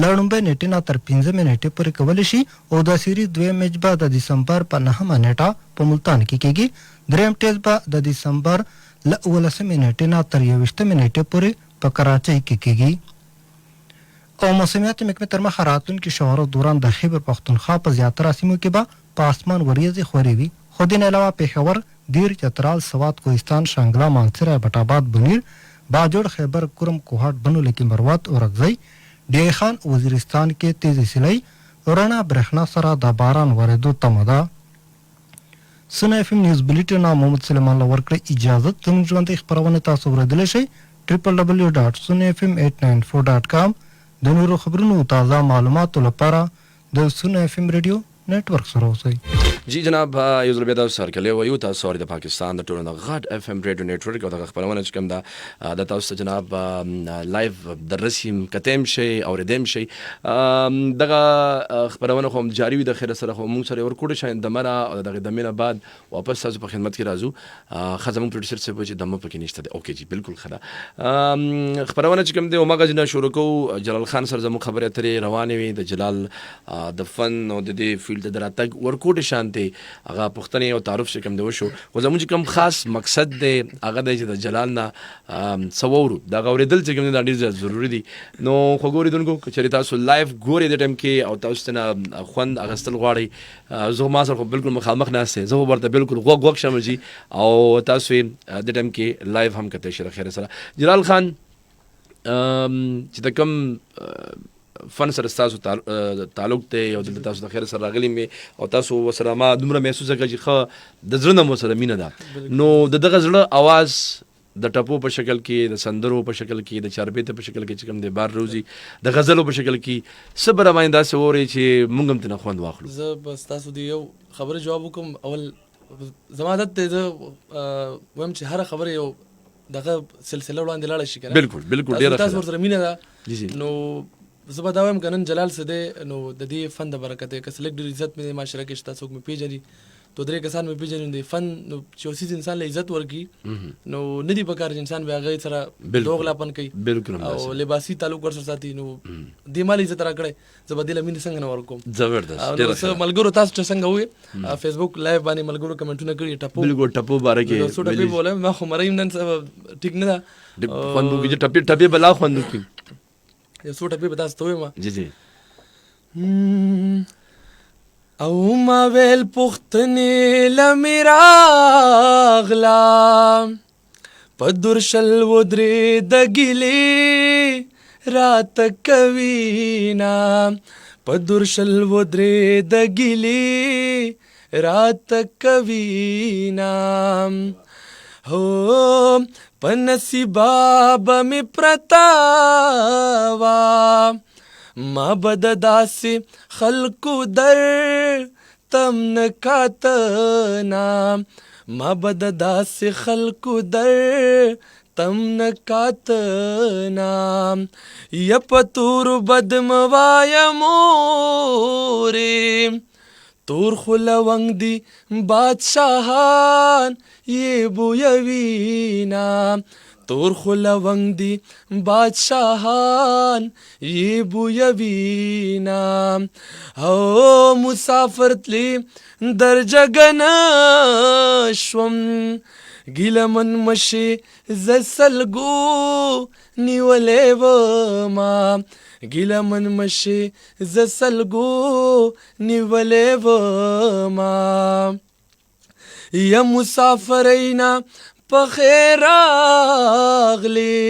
لړومبی نیټې نه تر 15 نیټې پورې کولی شي او د سیریز دویم میچ به د دسمبر په 9 نیټه په ملتان کې کېږي. دریم ټیسټ به د دسمبر له 19 نیټې نه تر 21 نیټې پورې په کراچۍ کې کېږي. او موسمیات محکمې تر مخه راتلونکي شهرو دوران د خیبر پختونخوا په زیاتره سیمو کې به په اسمان وریځې خورې وي. خو دې نه علاوه پېښور، دیر، چترال، سوات، کوهستان، شانګله، مانسره، بټ آباد، بنیر، باجوړ، خیبر، کرم، کوهاټ، بنو، لکی مروت، اورکزۍ، ډی خان، وزیرستان کې تیزې سیلۍ رڼا برېښنا سره د باران ورېدو تمه ده. سونه اف ام نیوز بلیټن محمد سلیمان له ورکړې اجازه زموږ ژوندۍ خپرونه تاسو اورېدلی شئ www.sunfm894.com. د نورو خبرونو تازه معلوماتو لپاره د سونه اف ام ریډیو नेटवर्क سره اوسئ. جی جناب یو ځل بیا تاسو سره کله وایو تاسو اورئ د پاکستان د ټولنې غټ اف ام ریډیو نیټورک او د خبرونه چې کوم دا تاسو جناب لایو د رسیم کتم شي او ردم شي دغه خبرونه هم جاری وي د خیر سره هم موږ سره ورکوډ شي د مرا او دغه د مینه بعد واپس تاسو په خدمت کې راځو. خزمون پروډوسر څه به چې دمه پکې نشته. اوکې جی بالکل خدا خبرونه چې کوم دی او ماګه جنا شروع کو جلال خان سره زمو خبره اترې روانه وي د جلال د فن او د فیلډ دراتګ ورکوټ شانتي هغه پښتني او تعارف چې کوم دی وشو. خو زموږ کوم خاص مقصد دی هغه د جلال نه سوورو دا غوړېدل چې کوم دی ډېر ضروری دي. نو خو ګوري دونکو چې تاسو لایو ګوري د ټیم کې او تاسو نه خوند اغستل غواړي زه ما سره بالکل مخامخ ناسته زه ورته بالکل غوږ شمه جی او تاسو د ټیم کې لایو هم کته شي خیر سره. جلال خان چې د کوم فن سره تاسو تعلق ته او د تاسو د خیر سره راغلی می او تاسو وسره ما دومره محسوس کړی چې خو د زړه نه مو سره مینه ده. نو دغه زړه आवाज د ټپو په شکل کې د سندرو په شکل کې د چاربېته په شکل کې چې کوم د بار روزي د غزلو په شکل کې صبر باندې داسې ووري چې مونږ هم تنه خوند واخلو. زه بس تاسو دی یو خبره جواب وکم. اول زمادت ته ویم چې هر خبره یو دغه سلسله وړاندې لاړ شي کنه. بالکل ډیر تاسو ورته مینه ده. نو زه به دا وایم که نن جلال څه دی نو د دې فن د برکت که څه لږ ډېر عزت مې د معاشره کې شته څوک مې پېژني تو 3 کسان مې پېژني نو د فن نو چې یو څیز انسان له عزت ورکړي نو نه دي پکار چې انسان بیا هغې سره دوغلاپن کوي بالکل او لباسي تعلق ورسره ساتي نو دې مال عزت راکړی زه به دې له مینې څنګه نه ورکوم زبردست نو څه ملګرو تاسو ته څنګه ووایي فیسبوک لایو باندې ملګرو کمنټونه کړي ټپو بالکل ټپو باره کې څو ټپې بولایم ما خو مریم نن ټیک نه ده خوندو کې ټپې ټپې بلا خوندو کې یو څو ټپې به تاسو ته ووایم جی جی او ما ویل پختنې لمې راغلا په درشل ودرې د ګیلې راته کوینا په درشل ودرې د ګیلې راته کوینا هو په نصیبا به مې پرتا وا ما بد داسې خلکو در تم نه کاتنا ما بد داسې خلکو در تم نه کاتنا یا پتور بدم وایا مورې تور خو لونګ دی بادشاهان یې بویوینا تور خو لونګ دی بادشاهان یې بویوینا او مسافر تلی در جګنه شوم ګیله من مشې زه سلګو نیولې وما ګیله من مشې زه سلګو نیولې وما یا مسافرینا په خیر راغلی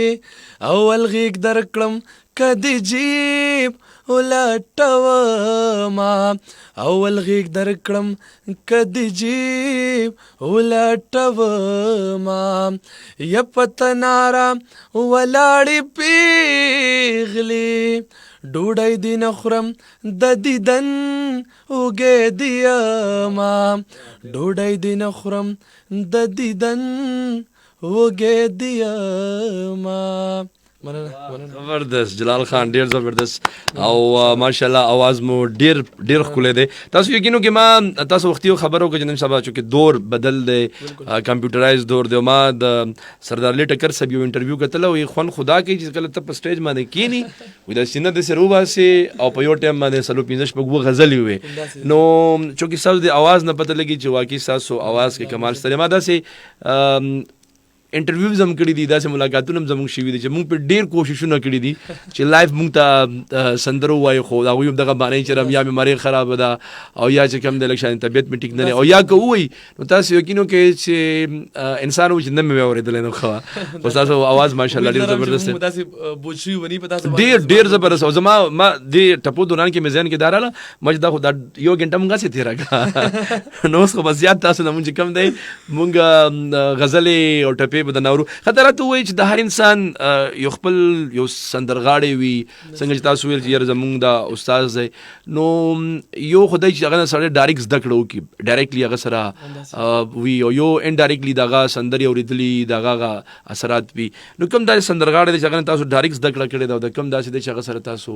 اول غیږ درکړم کدی جیب ولټوما اول غیږ درکړم کدی جیب ولټوما یا پتنارا ولاړې پیغلی ډوډۍ دې نه خورم د دیدن اوږې دیما ډوډۍ دې نه خورم د دیدن اوږې دیما زبردست جلال خان ډیر زبردست او ماشاءالله आवाज مو ډیر ښکلی دی تاسو یقینو کې ما تاسو وختي خبرو کې نن سبا چې دور بدل دی کمپیوټرایز دور دی ما د سردار علی ټکر صاحب یو انټرویو کتل او خون خدا کې چې کله ته په سټیج باندې کینی وې د سینه د سرو باسي او په یو ټیم باندې سلو 15 په غزل وي نو چې تاسو د आवाज نه پته لګي چې واقعي تاسو आवाज کې کمال ستړي ما داسې انټرویوز هم کړي دي داسې ملاقاتونه هم زموږ شوي دي چې موږ په ډېر کوششونه کړي دي چې لایف موږ ته سندرو وایو خو هغوی هم دغه بانۍ چې یا مې مریض خرابه ده او یا چې کوم دی لږ شان طبیعت مې ټیک نه دی او یا که ووایي نو تاسو یقینو کې چې انسان وایي چې نه مې اورېدلی نو ښه خو ستاسو اواز ماشاءالله ډېر زبردست دی ډېر زبردست او زما ما دې ټپو دوران کې مې ذهن کې دا راغله ما چې دا خو دا یو ګنټه موږ هسې تېره کړه نو اوس خو بس زیات تاسو نه مونږ چې کوم دی مونږ غزلې او ټپې به د نورو خطرات ووایي چې د هر انسان یو خپل یو سندرغاړی وي څنګه چې تاسو ویل چې یاره زمونږ دا استاد دی نو یو خدای چې هغه نه سړی ډایرکټ زده کړه وکړي ډایرکټلی هغه سره وي او یو انډایرکټلی دغه سندرې اورېدلي دغه اثرات وي نو کوم داسې سندرغاړی دی چې هغه نه تاسو ډایرکټ زده کړه کړې ده او د کوم داسې دی چې هغه سره تاسو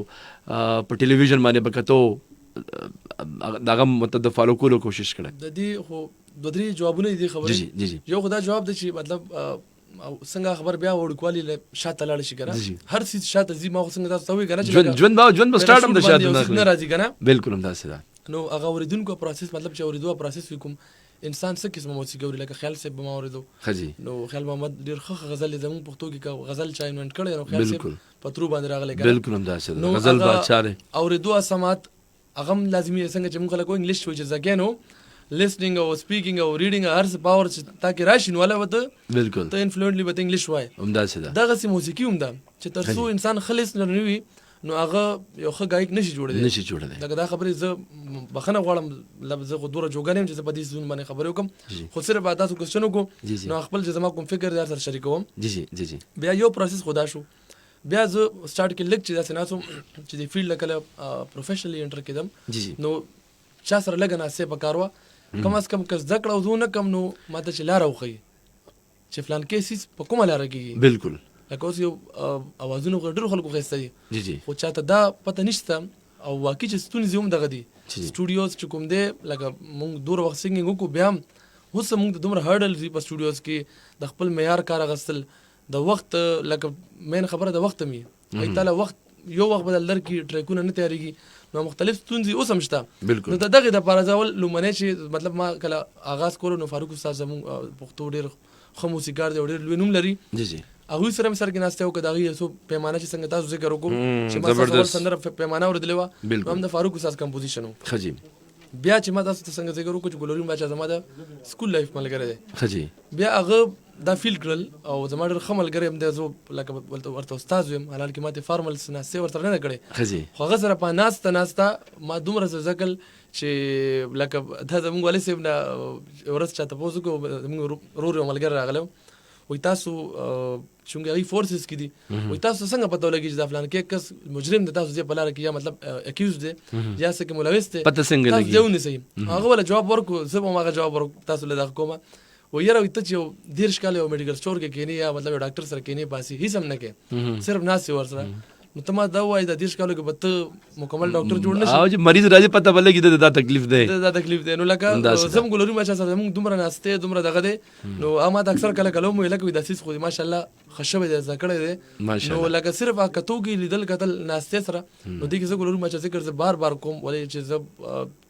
په ټلویزیون باندې به کتو دغه متد فالو کولو کوشش کړه د دې خو دوه درې جوابونه دي خبرې یو خدا جواب دی چې مطلب څنګه خبر بیا وړوکوالي له شاته لاړ شي کنه هر څه شاته زی ما خو څنګه تاسو ته وی کنه ژوند به سٹارټ هم د شاته نه راځي کنه بالکل هم داسې ده نو هغه اوریدونکو پروسس مطلب چې اوریدو پروسس وکم انسان څه قسمه موسیقي اوري لکه خیال صاحب ما اوریدو خجی نو خیال محمد ډیر ښه غزل زمون پښتو کې غزل چا انوینټ کړي نو خیال صاحب پترو باندې راغلی بالکل هم داسې ده غزل بادشاہ دی اوریدو اسمات هغه لازمي څنګه چې موږ خلک انګلیش وایي چې ځکه listening او speaking او reading هر څه باور چې تاکي راشي نو ولا وته بالکل ته انفلوئنټلی به انګلیش وای همداسې ده دغه سي موسیقي هم ده چې تر څو انسان خالص نه وي نو هغه یو ښه غایک نشي جوړېدی دا خبرې زه بخنه غواړم لفظ خو دوره جوګانم چې په دې ځون باندې خبرې وکم خو صرف تاسو کوېسچن وکم نو خپل چې زما کوم فکر در سره شریکوم جی بیا یو پروسس خدا شو بیا زه سٹارټ کې لګ چې داسې ناسم چې د فیلډ لکه پروفیشنلی انټر کېدم نو چا سره لګ ناسې پکاروا کم از کم که زده کړه او زه نه کم نو ماته چې لاره وښیي چې فلان کیسز په کومه لاره کېږي بالکل لکه اوس یو اوازونه خو ډېرو خلکو ښایسته دي جی جی خو چاته دا پته نشته او واقعي چې ستونزې هم دغه دي سټوډیوز چې کوم دی لکه موږ دومره وخت سنګینګ وکړو بیا هم اوس موږ ته دومره هرډلز دي په سټوډیوز کې د خپل معیار کار اخیستل د وخت لکه مین خبره د وخت مې ای تعالی وخت یو وخت بدل درکې ټریکونه نه تیاریږي نو مختلف ستونزې اوس هم شته نو دغه دپاره ځول لومړنی چې مطلب ما کله آغاز کولو نو فاروق استاد زموږ پښتو ډېر ښه موسیقار دی او ډېر لوی نوم لري جی جی هغوی سره مې سر کې ناستی وکړه د هغوی څو پیمانه چې څنګه تاسو ذکر وکړو چې ما تاسو اول سندره پیمانه اورېدلې وه نو هم د فاروق استاد کمپوزیشن و ښه جی بیا چې ما تاسو ته څنګه ذکر وکړو چې ګلورین باچا زما د سکول لایف ملګری دی ښه جی بیا هغه دا فیل کړل او زما ډېر ښه ملګری هم دی زه لکه ورته استاد ویم حالان کې ما ته فارملس ناستې ورسره نه ده کړې ښه جی خو هغه سره په ناسته ما دومره څه زده کړل چې لکه دا زموږ والي صاحب نه ورځ چا تپوس وکړو زموږ ورور یو ملګری راغلی وایي تاسو چونکې هغوی فورسز کې دي وایي تاسو څنګه پته ولګي چې دا فلان کې کس مجرم دی تاسو دې په لاره کې یا مطلب اکیوز دی یا څه کې ملوث دی پته څنګه لګي تاسو دې ونیسئ هغه ولا جواب ورکړو زه به هم هغه جواب ورکړو تاسو له دغه کومه و یاره ته چې یو 10 کال یو میډیکل سټور کې کینی یا مطلب یو ډاکټر سره کینی باسي هیڅ هم نه کې صرف ناسي ور سره نو ته ما دا وایي د 10 کالو کې به ته مکمل ډاکټر جوړ نشي او چې مریض راځي پته ولګي دا تکلیف دی دا تکلیف دی نو لکه زم ګلوري ماچا سره موږ دومره ناسته دومره دغه دی نو اما د اکثر کله کله مو لکه د سیس خو ماشاءالله خشبه دی ذکر دی نو لکه صرف کتو کې لیدل کتل ناسته سره نو دې کې زه ګلوري ماچا ذکر زه بار بار کوم ولې چې زه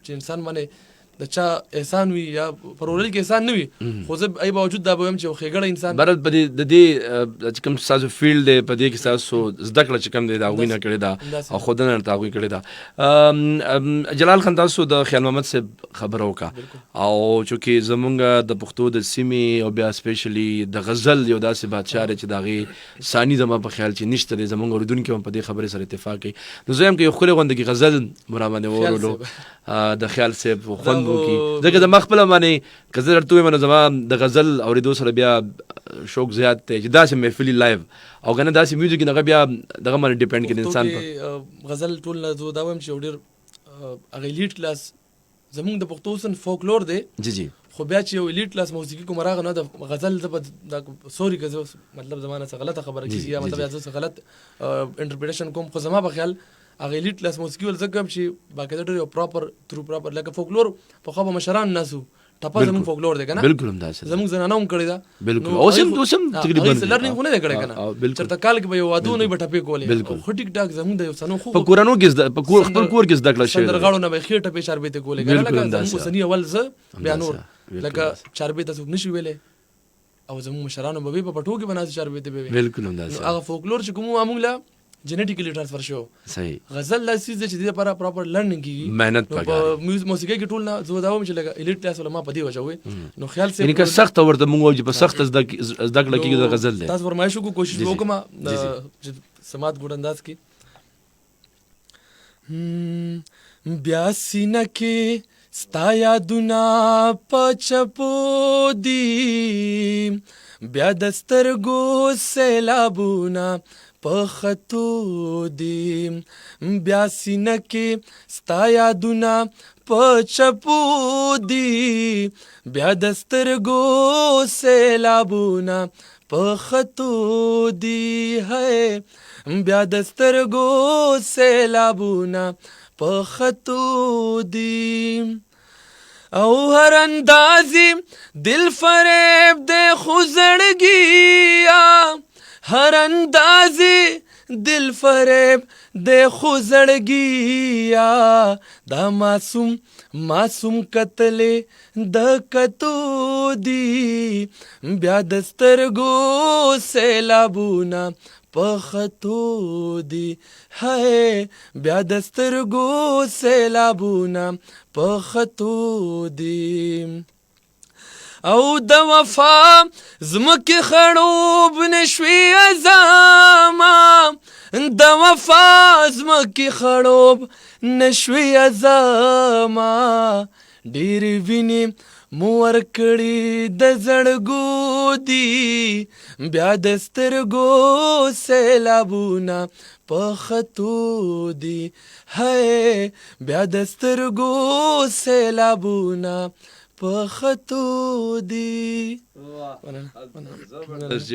چې انسان باندې د چا احسان وي یا پرورل کې احسان نه وي خو زه ای باوجود دا به ویم چې ښېګړی انسان برد په دې د دې چې کوم ستاسو فیلډ دی په دې کې ستاسو زده کړه چې کوم دی د هغوی نه کړې ده او ښودنه ورته هغوی کړې ده جلال خان تاسو د خیال محمد صاحب خبره وکړه او چونکې زمونږ د پښتو د سیمې او بیا سپیشلی د غزل یو داسې بادشاه دی چې د هغې ثاني زما په خیال چې نشته دی زمونږ اورېدونکي هم په دې خبرې سره اتفاق کوي نو زه یم که یو ښکلې غونده کې غزل مو راباندې واورولو د خیال صاحب خوند وکړي ځکه زما خپله باندې که زه درته ووایم نو زما د غزل اورېدو سره بیا شوق زیات دی چې داسې محفلي لایف او که نه داسې میوزیک هغه بیا دغه باندې ډیپینډ کوي انسان په غزل ټول نه زه دا وایم چې یو ډېر هغه لیډ کلاس زمونږ د پښتو سن فولکلور دی جی جی خو بیا چې یو لیډ کلاس موسیقي کوم راغی نو د غزل سوري که زه مطلب زما نه څه غلطه خبره کېږي یا مطلب یا زه څه غلط انټرپریټیشن کوم خو زما په خیال هغه لیډ کلاس موسیقي ول زه کوم چې باقاعده ډېر یو پراپر لکه فولکلور پخوا به مشران ناسو ټپه زموږ فولکلور دی که نه بالکل همداسې زموږ زنانه هم کړې ده بالکل اوس هم تقریبا لرنینګ خو نه دی کړی که نه چېرته کال کې به یو واده نه وي به ټپې کولې خو ټیک ټاک زموږ د یو څنو خو په کورنو کې په خپل کور کې زده کړه شوې سندرغاړو نه به یې ښې ټپې چاربېتې کولې که نه لکه زموږ اوسني اول زه بیا نور لکه چاربېته څوک نشي ویلی او زموږ مشرانو به په پټو کې به ناسې چاربېتې به وي بالکل همداسې هغه فولکلور چې کوم موږ له جنیټیکلی ټرانسفر شو صحیح غزل لا سیز چې دې لپاره پراپر لرنینګ کیږي مهنت په موسیقۍ کې ټول نه زه دا وایم چې لکه الیټ کلاس ولا ما په دې وجه وي نو خیال یعنی که سخت ورته موږ چې په سخت زده کړه کېږي د غزل دی تاسو فرمایش وکړو کوشش وکړم چې سماعت ګډ انداز کې بیا سینه کې ستا یادونه په چپو دي بیا د سترګو سیلابونه په خطو دي بیا سینه کې ستا یادونه په چپو دي بیا د سترګو سیلابونه په خطو دي ہے بیا د سترګو سیلابونه په خطو دي او هر اندازي دل فریب دے خو زړګیا هر اندازي دل فریب دے خو زړګیا دا معصوم قتلې د کتو دی بیا د سترګو سیلابونه په خطو دی ہے بیا د سترګو سیلابونه په خطو دی او د وفا زمکې خړوب نشوي ازاما د وفا زمکې خړوب نشوي ازاما ډېرې وینې مو ورکړې د زړګو دي بیا د سترګو سیلابونه په خطو دي ہے بیا د سترګو سیلابونه په خطو دی.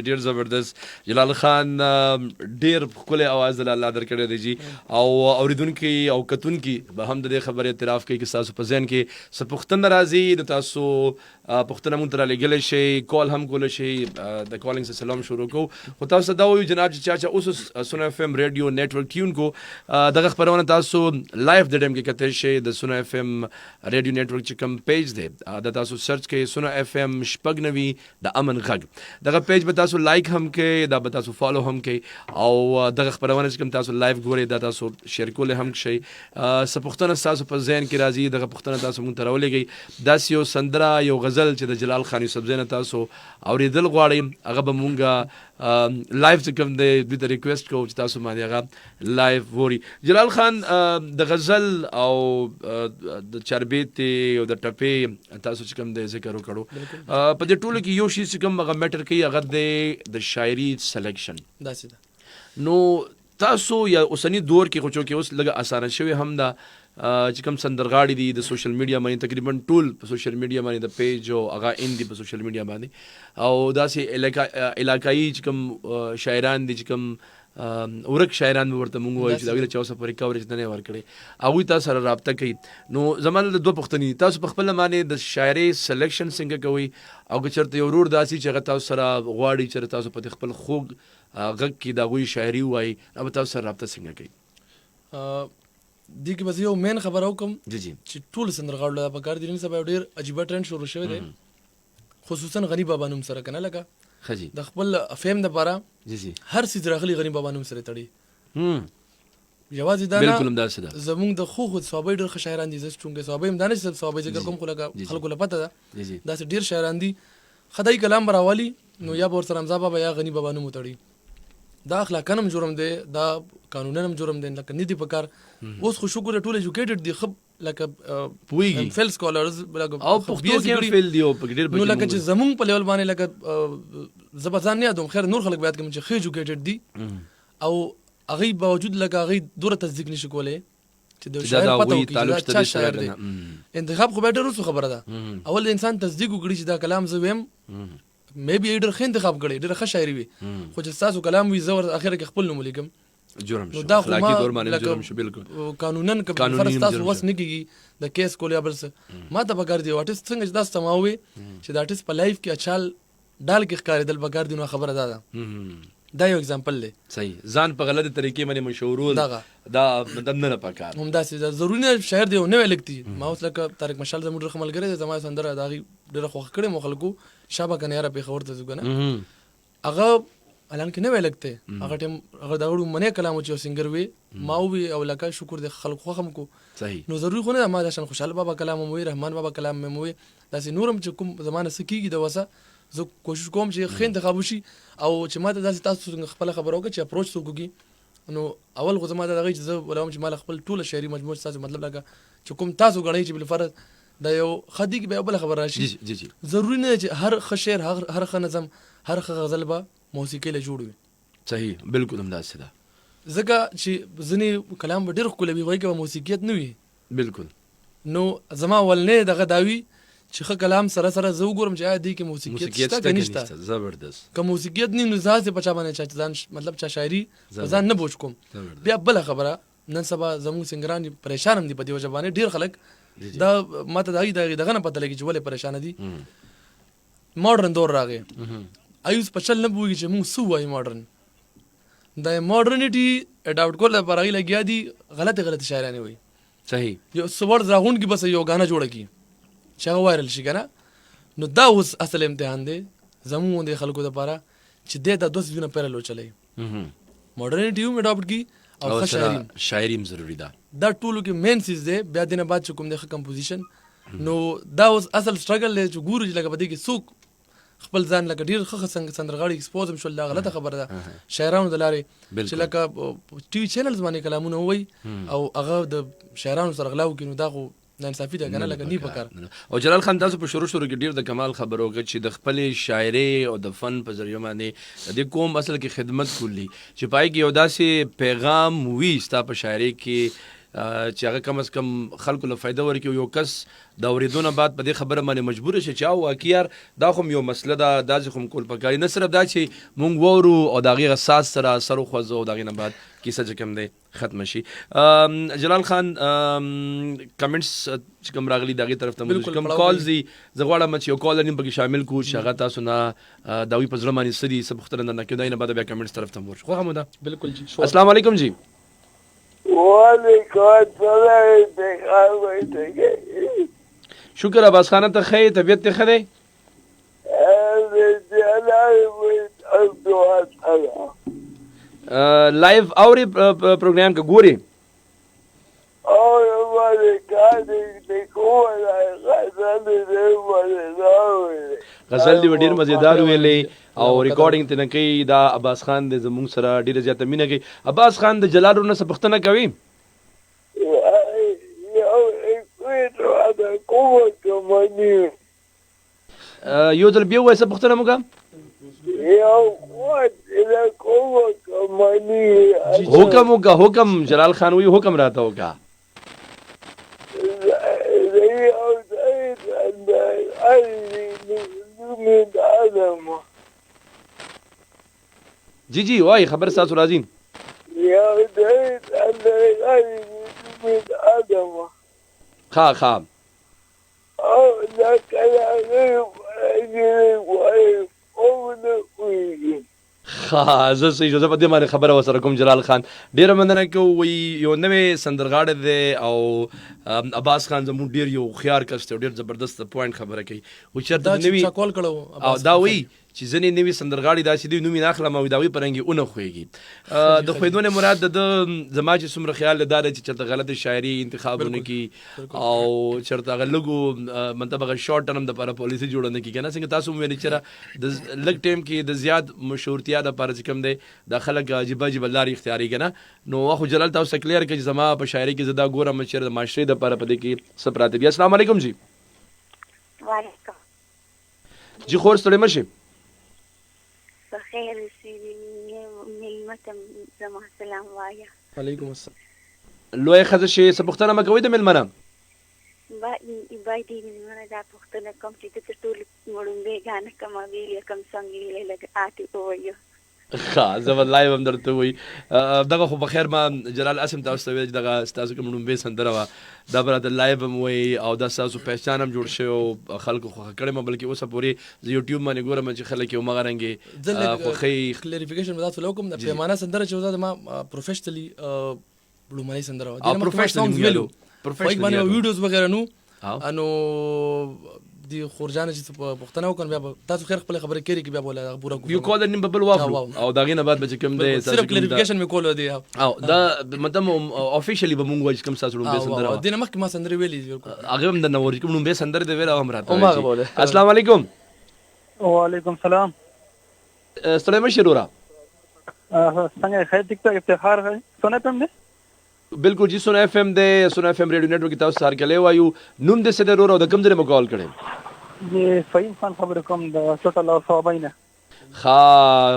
ډیر زبردست. جلال خان ډیر ښکلی اواز د الله درکړی دی جی، او اوریدونکي او کتونکي به هم د دې خبرې اعتراف کوي چې تاسو په ذهن کې څه پوښتنه راځي نو تاسو پوښتنه مونږ ته رالیږلی شئ، کال هم کولی شئ. د کالینګ سلسله هم شروع کوو، خو تاسو ته دا وایو جناب چې چا اوس سونه اف ام ریډیو نیټورک ټیون کو دغه خپرونه تاسو لایف د ټایم کې کتلی شئ. د سونه اف ام ریډیو نیټورک چې کوم پیج دی دا تاسو سرچ کړئ، سونه اف ام شپږ نوي د امن غږ. دغه پیج به تاسو لایک هم کړئ، دا به تاسو فالو هم کړئ، او دغه خپرونه چې کوم تاسو لایف ګورئ دا تاسو شیر کولی هم شئ. څه پوښتنه ستاسو په ذهن کې راځي دغه پوښتنه تاسو مونږ ته راولېږئ. داسې یو سندره یو غزل چې د جلال خان یوسفزۍ نه تاسو اورېدل غواړئ هغه به مونږ لایف چې کوم دی دوی ته ریکویسټ کوو چې تاسو باندې هغه لایف ووري. جلال خان د غزل او د چاربیتې او د ټپې تاسو چې کوم دی ذکر وکړو، په دې ټولو کې یو شی چې کوم هغه میټر کوي هغه دی د شاعري سلیکشن. داسې ده. نو تاسو یا اوسنی دور کې خو چې اوس لږه اسانه شوی هم ده چې کوم سندرغاړي دي د سوشل میډیا باندې تقریبا ټول په سوشل میډیا باندې د پیج او هغه ان دي په سوشل میډیا باندې، او داسې علاقایي چې کوم شاعران دي چې کوم ورک شاعران ورته مونږ وایو چې د هغوی له چا پورې کوریج نه ورکړي، هغوی تاسو سره رابطه کوي. نو زما د دوه پوښتنې، تاسو په خپله باندې د شاعرۍ سلیکشن څنګه کوئ، او که چېرته یو ورور داسې چې هغه تاسو سره غواړي چې تاسو په خپل خوږ غږ کې د هغوی شاعري ووایي، هغه تاسو سره رابطه څنګه کوي؟ دې کې بس یو مین خبره وکړم جی جی چې ټول سندرغاړو له پکار دي. نن سبا یو ډېر عجیبه ټرند شروع شوی دی، خصوصا غنی بابا نوم سره کنه لکه ښه جی د خپل فیم دپاره جی جی هر څیز راغلي غنی بابا نوم سره تړي. یوازې دا بالکل هم داسې ده. زمونږ د خو صحابه ډېر ښه شاعران دي، زه چونکې صحابه هم دا نه چې صحابه ذکر کوم، خو لکه خلکو له پته ده داسې ډېر شاعران دي خدای کلام به راولي نو یا به ورسره حمزه بابا یا غنی بابا نوم وتړي. دا اخلاقاً هم جرم دی، دا قانونا هم جرم دی، لکه نه دي په کار. اوس خو شکر ټول ایجوکیټډ دي، ښه لکه پوهېږي فیل سکالرز او پښتو کې هم فیل دي او په ډېر نو لکه چې زمونږ په لیول باندې لکه زه به ځان نه یادوم، خیر نور خلک به یاد کړم چې ښه ایجوکیټډ دي او هغوی باوجود لکه هغوی دوره تصدیق نشي کولی چې د شاعر پته وکړي چې چا شاعر دی. انتخاب خو بیا ډېر وروستو خبره ده، اول د انسان تصدیق وکړي چې دا کلام زه ویم مې بي ډېر ښه انتخاب کړی، ډېره ښه شاعري وي، خو چې ستاسو کلام وي زه اخره کې خپل نوم ولیکم جرم نو شو، دا خو اخلاقي ما طور باندې لکه جرم شو. بالکل قانونا که فرض تاسو وس نه کېږي د کیس کول یا بل څه، ما ته پکار دی آرټسټ څنګه چې داسې تماوي چې د آرټسټ په لایف کې اچال ډال کې ښکارېدل پکار دي. نو خبره دا ده، دا یو اگزامپل دی. صحیح، ځان په غلطه طریقې باندې مشهورول دا مطلب نه پکار همداسې ضروري نه شاعر دی او نوی لیک دی. ما اوس لکه طارق مشال زموږ ډېر ښه ملګری دی، زما سندره د هغې ډېره خوښه کړې مو خلکو شابه کنه یاره پېښور ته ځو که نه، هغه الان کې نوی لیک دی، هغه ټایم هغه د هغوی منې کلام و چې یو سنګر وي ما ووي او لکه شکر دی خلکو خوښ هم کو. صحیح، نو ضروري خو نه ده ما داشان خوشحال بابا کلام مې ووي، رحمان بابا کلام مې ووي، داسې نور هم چې کوم زما نه څه کېږي د وسه زه کوشش کوم چې ښه انتخاب وشي. او چې ما ته داسې تاسو څنګه خپله خبره وکړه چې اپروچ څوک وکړي، نو اول خو زما دا دغه چې زه ولوم چې ما خپل ټوله شاعري مجموعه تاسو مطلب لکه چې کوم تاسو غواړئ چې بالفرض دا یو خدي کې به بل خبر راشي. جی جی ضروري نه چې هر ښه شعر هر ښه نظم هر ښه غزل به موسیقي له جوړ وي. صحیح، بالکل هم داسې ده. ځکه چې ځینې کلام به ډېر ښکلی وي، هغوی کې به موسیقیت نه وي. بالکل. نو زما ولنې دغه دا وي چې ښه کلام سره سره زه وګورم چې آیا دې کې موسیقیت شته که نشته. زبردست. که موسیقیت نه نو زه هسې په چا باندې چې ځان مطلب چا شاعري په ځان نه بوج کوم. بیا بله خبره نن سبا زموږ سنګران پریشان هم دي په دې وجه باندې، ډېر خلک دا ما ته د هغې دغه نه پته لګي چې ولې پریشانه دي. ماډرن دور راغی، ایوس په چل نه پوهېږي چې موږ څه ووایو. ماډرن د ماډرنیټي اډاپټ کولو لپاره هغوی لګیا دي غلطې شاعرانې وایي. صحیح، یو څه ورډ راغونډ کړي بس یو ګانه جوړه کړي چې هغه وایرل شي که نه. نو دا اوس اصل امتحان دی زموږ غوندې خلکو دپاره چې دی دا دوه څیزونه پیرل وچلوي، ماډرنیټي هم اډاپټ کړي او ښه شاعري هم ضروري ده. دا ټولو کې مین څیز دی. بیا دې نه بعد چې کوم دی ښه کمپوزیشن. نو دا اوس اصل سټرګل دی چې ګورو چې لکه په دې کې څوک خپل ځان لکه ډېر ښه سندرغاړي ایکسپوز هم شول، دا غلطه خبره ده شاعرانو د لارې چې لکه ټي وي چینلز باندې کلامونه ووایي او هغه د شاعرانو سره غلا وکړي، نو دا خو ناانصافي ده که نه لکه نی په کار. او جلال خان تاسو په شروع کې ډېر د کمال خبره وکړه چې د خپلې شاعرۍ او د فن په ذریعه باندې د دې قوم اصل کې خدمت کولی چې پای کې یو داسې پیغام وي ستا په شاعرۍ کې چې هغه کم از کم خلکو له فایده ورکړي. یو کس د اورېدو نه بعد په دې خبره باندې مجبور شي چې واقعي یار دا خو یو مسله ده، داسې خو کول پکاري، نه صرف دا چې مونږ وورو او د هغې اساس سره سر وخوځو او د هغې نه بعد کیسه چې کوم دی ختمه شي. جلال خان کمنټس چې کوم راغلي د هغې طرف ته موږ کوم کالز دي، زه غواړم چې یو کالر نیم پکې شامل کړو چې هغه تاسو نه د هغوی په زړه باندې څه دي څه پوښتنه درنه کړي، د هغې نه بعد بیا کمنټس طرف ته م ورشو. خوښه مو ده؟ بالکل جی. السلام علیکم جی. وعلیکم السلام. شکر عباس خانه ته ښه یې؟ طبیعت دې ښه دی؟ لایف اوري پروګرام که ګوري؟ غزل دې ډېر مزیدار ویلی او ریکارډینګ ته نه کوي. دا عباس خان دی زموږ سره ډېره زیاته مینه کوي. عباس خان د جلال ورونه څه پوښتنه کوي؟ یو ځل بیا ووایه څه پوښتنه مو کوه؟ حکم وکړه، حکم. جلال خان وایي حکم راته وکړه. جی جی وایي خبر ستاسو راځي. ښه ښه زه صحیح زه په دې باندې خبره ورسره کوم. جلال خان ډېره مننه کوو. وایي یو نوی سندرغاړی دی او عباس خان زموږ ډېر یو هوښیار کس دی او ډېر زبردست پوینټ خبره کوي. وایي چېرته نوي او دا وایي چې ځینې نوي سندرغاړي داسې دي نوم یې نه اخلم او د هغوی په رنګ یې ونه خوږي. د خوېدو نه مراد د ده زما چې څومره خیال دی دا دی چې چېرته غلطې شاعري انتخاب ونه کړي او چېرته هغه لږو مطلب هغه شارټ ټرم دپاره پالیسي جوړه نه کړي. که نه څنګه تاسو هم ویلي چېرې د لږ ټایم کې د زیات مشهورتیا دپاره چې کوم دی دا خلک عجیبه عجیبه لارې اختیاري که نه. نو خو جلال تاسو ته کلیر کړي چې زما په شاعري کې زه دا ګورم چېرې د معاشرې دپاره په دې کې څه پراته دي. السلام علیکم جی. وعلیکم. جی خور ستړی مه شئ. بخیر اوسئ. مېلمه ته زما سلام وایه. وعلیکم السلام. لویه ښځه شئ څه پوښتنه مه کوئ د مېلمه نه؟ باید دې مېلمه دا پوښتنه کوم چې ده تر ټولو وړومبی ګانه کومه ویلې کوم سونګ ویلی لږ آتې ووایو. ښه زه به لایو هم درته ووایي. دغه خو بخیر ما جلال اسم تاسو ته ویل چې دغه ستاسو کوم لومبۍ سندره وه دا به راته لایو هم وایي او دا ستاسو پهچان هم جوړ شوی او خلکو خوښه کړې مه بلکې اوسه پورې زه یوټیوب باندې ګورم چې خلک یې همغه رنګې خوښوي. کلیریفیکیشن به تاسو له وکړم د پیمانه سندره چې دا زما پروفیشنلي لومړنۍ سندره وه. پروفیشنلي ویډیوز وغیره نو انو دی خورجانه چې پوښتنه وکړم بیا تاسو خیر خپل خبرې کړئ کې بیا بوله پورا یو کال نیم بل واخلو او دا غینه بعد به کوم دی صرف کلیریفیکیشن مې کول دی او دا مطلب افیشلی به مونږ وایو کوم تاسو لومبه سندره دینه مخکې ما سندره ویلې هغه هم د نور کوم لومبه سندره دی ویل هم راته. السلام علیکم. وعلیکم السلام. ستړی مه شئ وروره. څنګه خیر ټیک ټاک افتخار سونه پم دی؟ بالکل جی سونه اف ام دی. سونه اف ام ریډیو نیټورک تاسو سره کله وایو نوم دې څه دی وروره او د کوم ځای مو کال کړی؟ جی فهیم خان خبرې کوم د ټوټل او صوابینه. ښه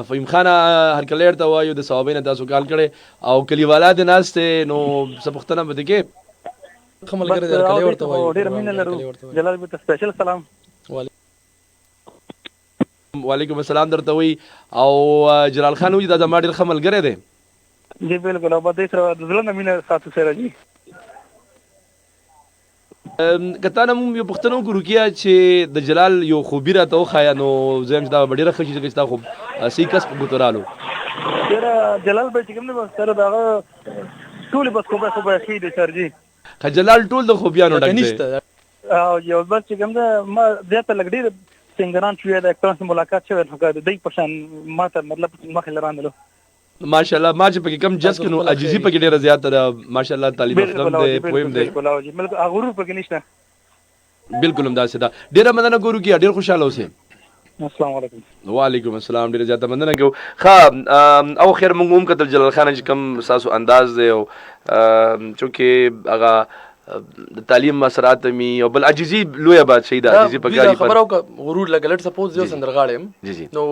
فهیم خان هر کله ورته وایو د صوابینه تاسو کال کړی او کلیوالا دې ناستې نو څه پوښتنه به دې کې؟ ښه ملګری دی هر کله ورته وایو. ډېره مینه لرو. جلال بي ته سپیشل سلام. وعلیکم السلام درته وایي او جلال خان وایي دا زما ډېر ښه ملګری دی. جی بالکل او به دې سره د زړه نه مینه ساتو سره جی. که تا نه مونږ یو پوښتنه وکړو کیا چې د جلال یو خوبي راته وښایه نو زه یم چې دا به ډېره ښه شي ځکه چې دا خو صحیح کس په ګوتو رالو. جلال به چې کوم دی سره د هغه ټولې بس خوبۍ ښې دي سر جي. که جلال ټول د خوبیانو ډک دی او یو بس چې کوم دی ما زیاته لږ ډېر سنګران شوي د اکټران سره ملاقات شوی نو که د دوی په شان ما ته مطلب مخې لرانلو ماشاءالله ما چې پکې کم جس کې نو عجیزي پکې ډېره زیاته ده ماشاءالله تعلیم یافتم دی پویم دی غرور پکې نشته. بالکل همداسې ده. ډېره مننه ګورو کیا ډېر خوشحاله اوسئ. السلام علیکم. وعلیکم السلام. ډېره زیاته مننه کوو. ښه او خیر موږ هم کتل جلال خان چې کوم ستاسو انداز دی او چونکې هغه د تعلیم اثرات مي او بل عجیزي لویه بادشاهي ده عجیزي پکاري خبرو غرور لګ لټ سپوز یو سندرغاړم نو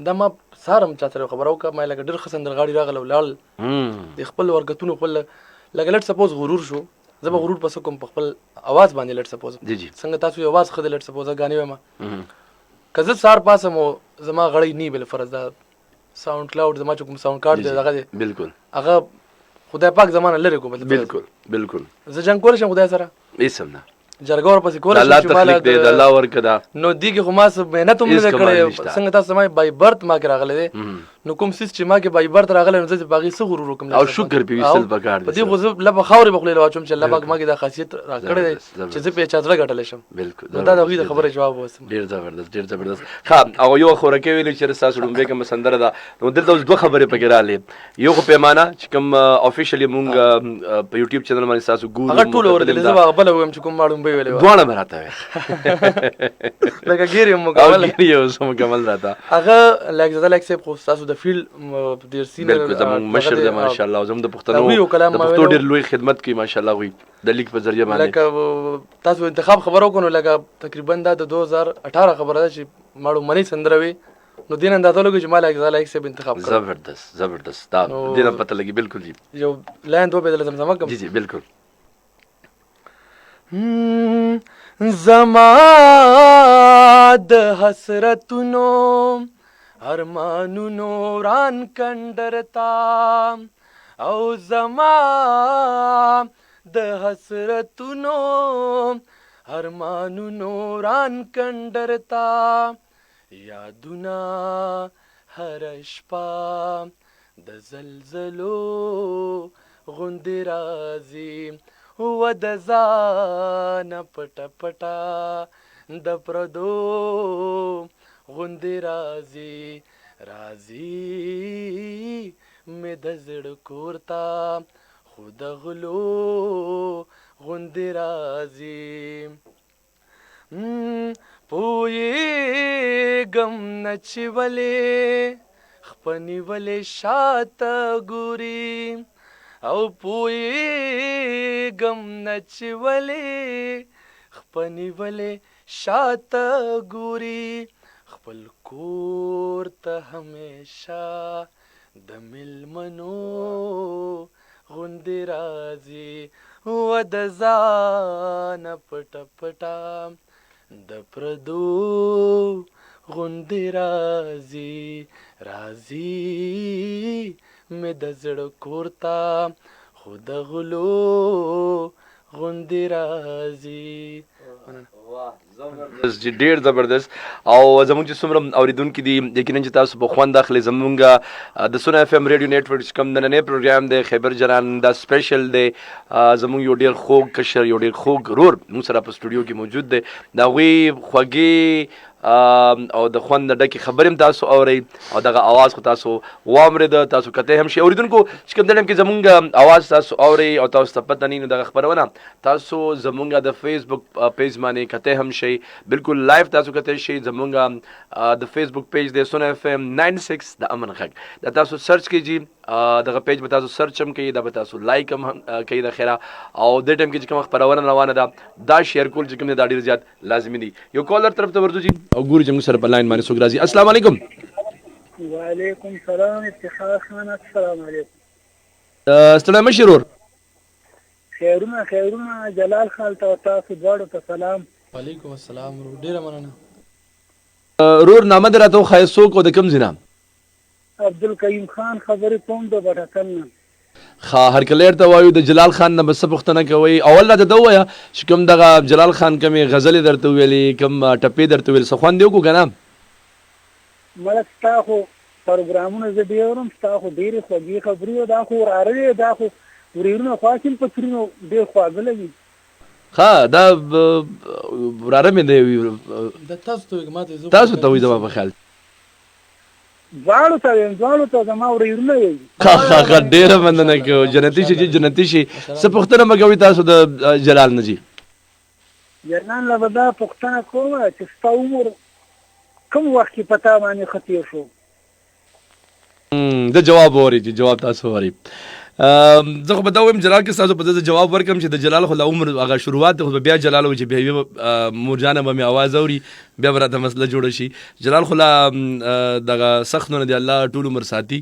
دا ما سارم چا سره خبرو کا مې لګ ډېر ښه سندرغاړي راغله ولال د خپل ورګتونو خپل لکه لټ سپوز غرور شو زه به غرور پس کوم په خپل اواز باندې لټ سپوز جی جی څنګه تاسو یو اواز خدای لټ سپوز غانې وایم که زه سار پاسم زما غړی نه بل فرض دا ساوند کلاود زما چې کوم ساوند کارت دی دغه دی بالکل هغه خدای پاک زمانه لري کوم بالکل بالکل زه جنگ کول شم خدای سره هیڅ نه جرګور پسې کول الله شم تخلیق دی د الله ورکدا نو دیګه خو ما سه مهنت هم نه کړې څنګه تاسو ما بای برت ما کې راغله دي نو کوم سیس چې ما کې بای برت راغله نو زه باغی څه غرور وکم او شکر په وسل بګار دي خو زه لبه خاورې بخلې واچوم چې الله پاک ما کې دا خاصیت را کړې ده چې زه په چاتره غټل شم بالکل دا د غوې خبره جواب وسم ډیر زبردست ها او یو خورکه ویل چې تاسو لومبه کوم سندره ده نو دلته دوه خبرې پکې رااله یو خو پیمانه چې کوم افیشلی مونږ په یوټیوب چینل باندې تاسو ګورو هغه ټول ورته زه بل وایم چې کوم ماړم به ویلې دوه نه راته لکه ګیری مکمل راته هغه لایک زده لایک سیب خو تاسو د فیلډ ډیر سینر بالکل زموږ مشر دی ماشاءالله زموږ د پښتنو د پښتو ډیر لوی خدمت کوي ماشاءالله وي د لیک په ذریعہ باندې لکه تاسو انتخاب خبرو کو نو لکه تقریبا دا د 2018 خبره ده چې ماړو منی سندره وي نو دین اندازه لګي چې مال لایک سیب انتخاب کړ زبردست دا دینه پته لګي بالکل جی یو لاین دوه بدل زمزمه کوم جی جی بالکل زما د حسرتونو ارمانونو ران کندرتا او زما د حسرتونو ارمانونو ران کندرتا یادونا هر شپه د زلزلو غوندې راځي و د ځان پټه پټه د پردو غوندې راځي مې د زړه کور ته خو د غلو غوندې راځي پوهېږم نه چې ولې خپنې ولې شاته ګوري او پوهېږم نه چې ولې خپنې ولې شاته ګوري خپل کور ته همیشه د مېلمنو غوندې راځي و د ځانه پټه پټه د پردو غوندې راځي مې د زړه کور ته خو د غلو غوندې راځي ډیر زبردست او زموږ چې څومره اوریدونکي دي یقینا چې تاسو په خوند اخلي زموږ د سونه اف ام ریډیو نیټورک چې کوم نننې پروګرام دی خیبر جران دا سپیشل دی زموږ یو ډیر خوږ کشر یو ډیر خوږ رور موږ سره په سټوډیو کې موجود دی د هغوی خوږې او د خوند ډکې خبرې هم تاسو اورئ او دغه اواز خو تاسو واورېد تاسو کته هم شي اوریدونکو چې کوم ټایم کې زمونږ اواز تاسو اورئ او تاسو ته پته نه دغه خبرونه تاسو زمونږ د فیسبوک پیج باندې کته هم شي بالکل لایو تاسو کته شي زمونږ د فیسبوک پیج د سونه اف ام 96 د امن غږ دا تاسو سرچ کیږي دغه پیج به تاسو سرچ هم کوي دا به تاسو لایک هم کوي د خیره او د ټایم کې چې کوم خبرونه روانه ده دا شیر کول چې کوم دا ډیر زیات لازمي دي یو کالر طرف ته ورځو جی او ګوري چې موږ سره په لاین باندې څوک راځي السلام علیکم وعلیکم السلام افتخار خان السلام علیکم ستړی مشر ور خیرونه جلال خان ته تاسو دواړو ته سلام وعلیکم السلام ډیره مننه رور نامه درته خایسو کو د کوم زینا عبدالکریم خان خبرې کوم د بټکن خا هر کلیر ته وایو د جلال خان نه بس پښتنه کوي اول د دوه چې کوم دغه جلال خان کمه غزل درته ویلي کوم ټپې درته ویل څه خوان دیو کو کنه ملک تاسو پروګرامونه زه ډیرم تاسو ډیره خوږی خبرې دا خو راړې دا خو ورېرونه خاصم پترینو ډیر خواږه لګي ها دا وراره مې دی د تاسو ته وي زما په خیال ځوانو ته زما ورېرونه وي ښه ډېره مننه کوو جنتي شي جنتي شي څه پوښتنه مه کوئ تاسو د جلال نه جي جلال له به دا پوښتنه کومه چې ستا عمر کوم وخت کې په تا باندې ښه تېر شو د جواب اوري چې جواب تاسو اوري زه خو به دا وایم جلال کې ستاسو په دې جواب ورکړم چې د جلال خو له عمر هغه شروعات خو بیا جلال و چې بیا مورجانه به مې اواز اوري بیا به راته مسله جوړه شي جلال خو له دغه سخت نه دی الله ټول عمر ساتي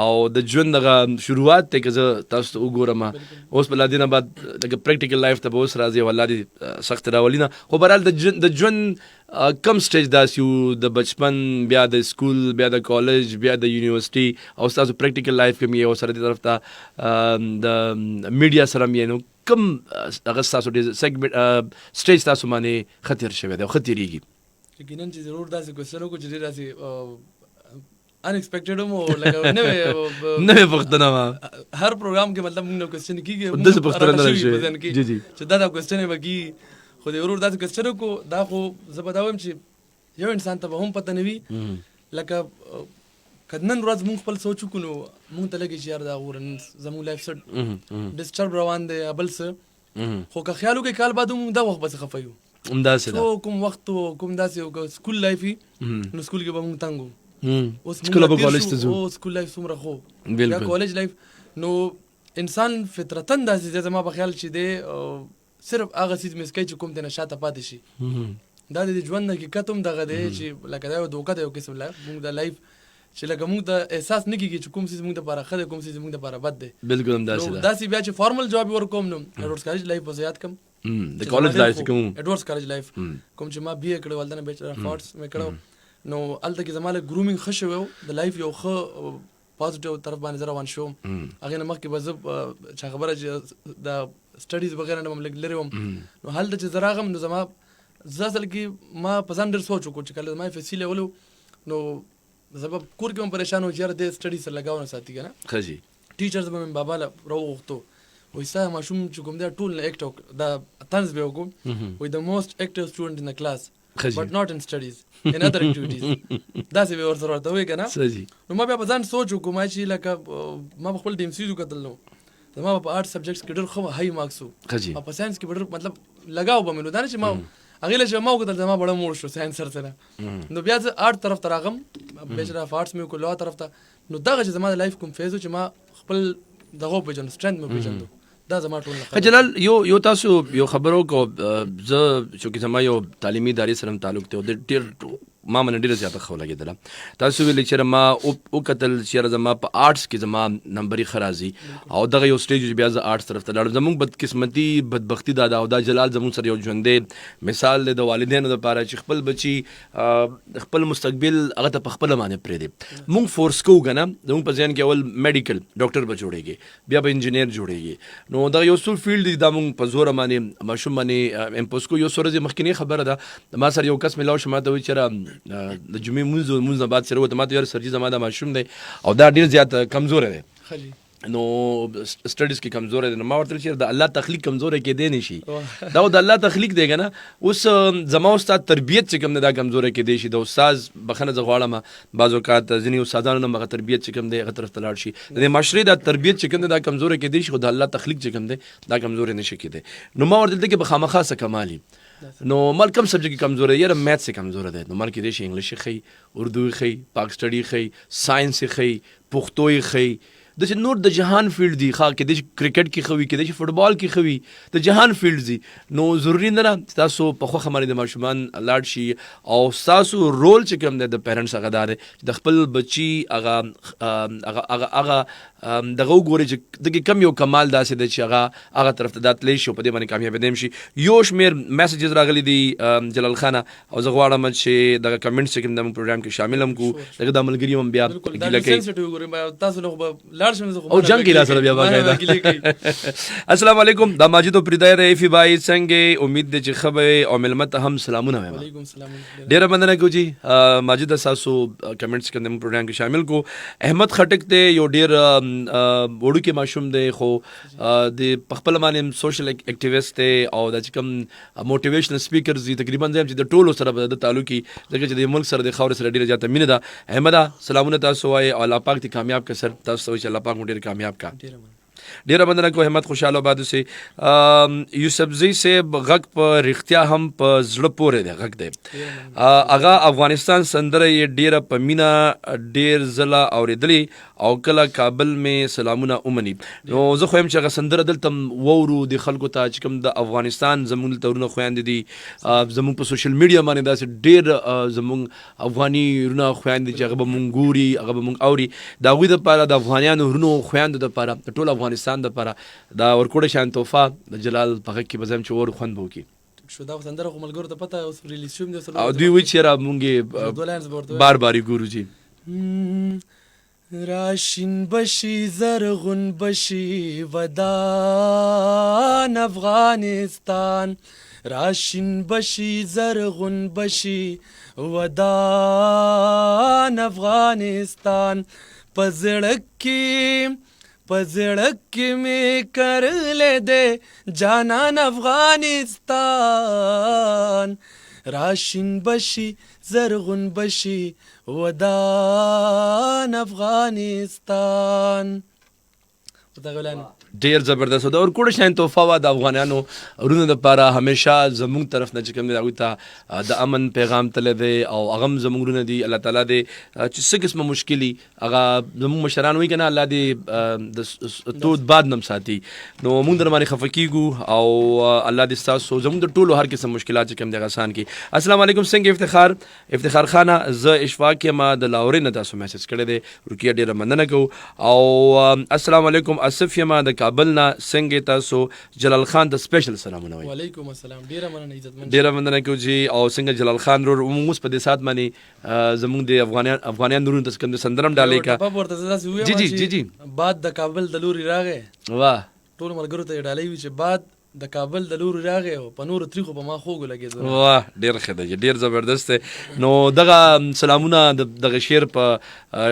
او د ژوند دغه شروعات ته که زه تاسو ته وګورم اوس په لادینه بعد دغه پریکټیکل لایف ته به اوس راځي والله دې سخت راولي نه خو بهرحال د ژوند کم سټیج داسې یو د بچپن بیا د سکول بیا د کالج بیا د یونیورسټي او ستاسو پریکټیکل لایف کې مې او سره دې طرف ته د میډیا سره مې نو کم هغه ستاسو سیګمنټ سټیج تاسو باندې خطر شوی دی او خطرېږي یقینا چې ضرور داسې کوېسچن وکړو چې ډېر داسې انएक्सपेक्टेड هم او لکه نوې پوښتنه وه هر پروګرام کې مطلب موږ نه کوېسچن کېږي داسې پوښتنه نه شوې جی جی چې دا کوېسچن به کېږي خو د ورور داسې کوېسچن وکړو دا خو زه به دا وایم چې یو انسان ته به هم پته نه وي لکه که نن ورځ مونږ خپل سوچ وکړو نو مونږ ته لګي چې یار دا غوره نن زموږ لایف څه ډسټرب روان دی بل څه خو که خیال وکړئ کال بعد مونږ دا وخت بس خفه یو همداسې ده کوم وخت کوم داسې سکول لایف وي نو سکول کې به مونږ تنګ وو اوس سکول به کالج ته ځو سکول لایف څومره خو بالکل یا کالج لایف نو انسان فطرتاً داسې دی زما په خیال چې دی صرف هغه څیز مس کوي چې کوم دی نه شاته پاتې شي دا د ژوند حقیقت هم دغه دی چې لکه دا یو دوکه دی یو قسم مونږ د لایف چې لکه مونږ ته احساس نه کېږي چې کوم څیز مونږ دپاره ښه دی کوم څیز مونږ دپاره بد دی بالکل همداسې ده داسې بیا چې فارمل جواب ورکوم نو ایډورس کالج لایف به زه یاد کړم د کالج لایف کوم ایډورس کالج لایف کوم چې ما بی اے کړی ولته نه بیچلر اف آرټس مې کړی نو هلته کې زما له ګرومینګ ښه شوی و د لایف یو ښه پازیټیو طرف باندې زه روان شوم هغې نه مخکې به زه چا خبره چې د سټډیز بغیر نه به م لږ لرې وم نو هلته چې زه راغم نو زما زه اصل کې ما په ځان ډېر سوچ وکړو چې کله زما FSC لیول و نو زه به کور کې هم پریشان و چې یاره دې سټډي سره لګاو نه ساتي که نه ښه جي ټیچرز به مې بابا له راوغوښتو وایي ستا ماشوم چې کوم دی ټول نه ایکټ دا طنز به یې وکړو وایي د موسټ ایکټیو سټوډنټ ان د کلاس but not in studies in other activities داسې به ورسره ورته وایي که نه نو ما بیا په ځان سوچ وکړو ما چې لکه ما په خپل DMCs وکتل نو زما په آرټس سبجیکټس کې ډېر ښه هاي مارکس و او په ساینس کې به ډېر مطلب لګاو به مې نو دا نه چې ما هغې له چې ما وکتل زما بړه موړ شو ساینس سره نو بیا زه آرټ طرف ته راغم بیچلر اف آرټس مې وکړو لا طرف ته نو دغه چې زما د لایف کوم فیز و چې ما خپل دغه وپېژندو سټرینث مې وپېژندو دا زما ټول جلال یو تاسو یو خبرو کو زه چې زما یو تعلیمي ادارې سره تعلق ته د ډېر ما من ډېره زیاته خو لګېدله تاسو ویل چې ما او کتل چې زما په آرټس کې زما نمبرې ښه راځي او دغه یو سټیج چې بیا زه آرټس طرف ته لاړم زموږ بدقسمتي بدبختي دا ده او دا جلال زموږ سره یو ژوندی مثال دی د والدینو دپاره چې خپل بچي خپل مستقبل هغه ته په خپله باندې پرېږدي مونږ فورس کوو که نه زموږ په ذهن کې اول میډیکل ډاکټر به جوړېږي بیا به انجینیر جوړېږي نو دا یو څو فیلډ دي دا مونږ په زوره باندې ماشوم باندې امپوز کوو یو څو ورځې مخکینۍ خبره ده ما سره یو کس ملاو شو ما ته وایي چې د جمعې مونځ نه بعد سره وته ما ته یار سرجي زما دا ماشوم دی او دا ډېر زیات کمزوری دی نو سټډیز کې کمزوری دی نو ما ورته چې د الله تخلیق کمزوری کېدی نه شي دا د الله تخلیق دی که نه اوس زما استاد تربیت چې کوم دی دا کمزوری کېدی شي د استاد بخښنه زه غواړم بعض اوقات ځینې استادانو نه هغه تربیت چې کوم دی هغه طرف ته لاړ شي د دې معاشرې دا تربیت چې کوم دی دا کمزوری کېدی شي خو د الله تخلیق چې کوم دی دا کمزوری نه شي کېدی نو ما ورته دلته کې به خامخا څه کمال نو مال کم سبجیکټ کمزور دی یاره میتھ سے کمزور دی نو مال کې دی شي انګلیش ښي اردو ښي پاک سټډي ښي ساينس ښي پښتو ښي د چې نور د جهان فیلډ دی ښه کې د کرکټ کې خوي کې د فوټبال کې خوي د جهان فیلډ دي نو ضروری نه ده تاسو په خوخه باندې د ماشومان لاړ شي او تاسو رول چې کوم دی د پیرنټس هغه دار د خپل بچي هغه دغه وګوري چې دغه کم یو کمال داسې دی چې هغه طرف ته داتلی شي په دې باندې کامیاب دیم شي یو شمیر میسیجز راغلي دي جلال خان او زه غواړم چې دغه کمنټس چې کوم د پروګرام کې شامل هم کو دغه د عملګری هم بیا ګیله کوي تاسو نو او جنگ کې لا سره بیا باقاعده السلام علیکم دا ماجد پردای ریفی بای څنګه امید دې چې خبره او ملمت هم سلامونه وایم وعلیکم السلام ډیر مننه کو جی ماجد تاسو کمنټس کې د پروګرام کې شامل کو احمد خټک ته یو ډیر وړو کې ماشوم دی خو د خپل باندې سوشل اکټیویسټ دی او د کوم موټیویشنل سپیکرز دي تقریبا چې د ټولو سره د تعلقي ځکه چې د ملک سره د خاور سره ډیره زیاته مینه ده احمد سلامونه تاسو وای او الله پاک دې کامیاب کړي سر تاسو چې الله پاک مو ډیر کامیاب کا ډیره مننه کو همت خوشاله آباد سي یوسفزئی صاحب غږ په رښتیا هم په زړه پورې دی غږ دی هغه افغانستان سندره یې ډیره په مینا ډیر زله اوریدلی او کله کابل می سلامونه اومني نو زه خو هم چې هغه سندره دلته وورو د خلکو ته چې کوم د افغانستان زموږ تورونه خويندې دي زموږ په سوشل میډیا باندې داسې ډیر زموږ افغاني رونه خويندې چې هغه به مونږ ګوري هغه به مونږ اوري د هغوی دپاره د افغانیانو رونو خویندو دپاره د ټول افغانستان دپاره دا ورکوټه شان تحفه د جلال په غږ کې به زه هم چې ور خوند به وکړي شو دا سندره خو ملګرو ته پته اوس ریلیز شوم دي او دوی وایي چې را مونږ بار بار یې ګورو جي راشین بشي زرغون بشي ودان افغانستان راشین بشي زرغون بشي ودان افغانستان پزړک می کرلې دې جانان افغانستان راشین بشي زرغون بشي ودان افغانستان ډیر زبردست دا ورکوټه شان تحفه وا د افغانانو ورونو لپاره همیشه زموږ طرف نه چې کوم دی هغوی ته د امن پیغام تللی دی او هغه هم زموږ ورونه دي الله تعالی دی چې څه قسمه مشکل وي هغه زموږ مشران وایي که نه الله دې د تود باد نه ساتي نو موږ در باندې خفه کیږو او الله دې ستاسو زموږ د ټولو هر قسم مشکلات چې کوم دی هغه آسان کړي السلام علیکم څنګه افتخار خانه زه اشفاق یم د لاورې نه تاسو میسج کړی دی روکیه ډېره مننه کوو او السلام علیکم اسف یم د کابل نه څنګه تاسو جلال خان ته سپیشل سلامونه وایي وعلیکم السلام ډیره مننه عزتمن ډیره مننه کوو جی او څنګه جلال خان رو موږ په دې سات باندې زموږ د افغانیان نورو ته کوم سندرم ډالې کا په ورته داسې ویم جی بعد د کابل د لوري راغې واه ټول ملګرو ته ډالې وی چې بعد د کابل د لوري راغې او په نورو تریخو په ما خوږو لګېدل واه ډېر ښه دی ډېر زبردست دی نو دغه سلامونه دغه شعر په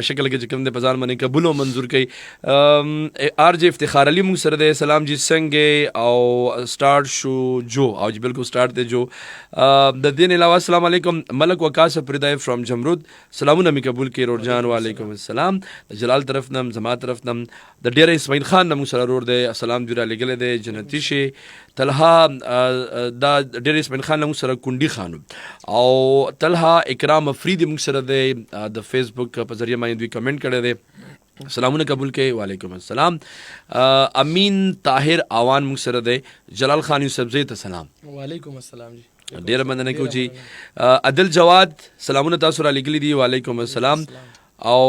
شکل کې چې کوم دی په ځان باندې قبول او منظور کوي آر جی افتخار علي موږ سره دی سلام جی څنګه او سٹارټ شو جو او جی بالکل سٹارټ دی جو د دې نه علاوه السلام علیکم ملک وقاص پردای فرام جمرود سلامونه می قبول کړي رور جان وعلیکم السلام جلال طرف نم زما طرف نم د ډېر اسماعیل خان نم سره رور دی السلام دی را لګل دی جنتی شي طلحه دا ډېر اسماعیل خان موږ سره کونډي خانو او طلحه اکرام افریدي موږ سره دی د فیسبوک په ذریعه باندې دوی کمنټ کړی دی سلامونه قبول کړئ وعلیکم السلام امین طاهر اوان موږ سره دی جلال خان یوسفزئی ته سلام وعلیکم السلام جی ډېره مننه کوو جی عدل جواد سلامونه تاسو را لیکلي دي وعلیکم السلام او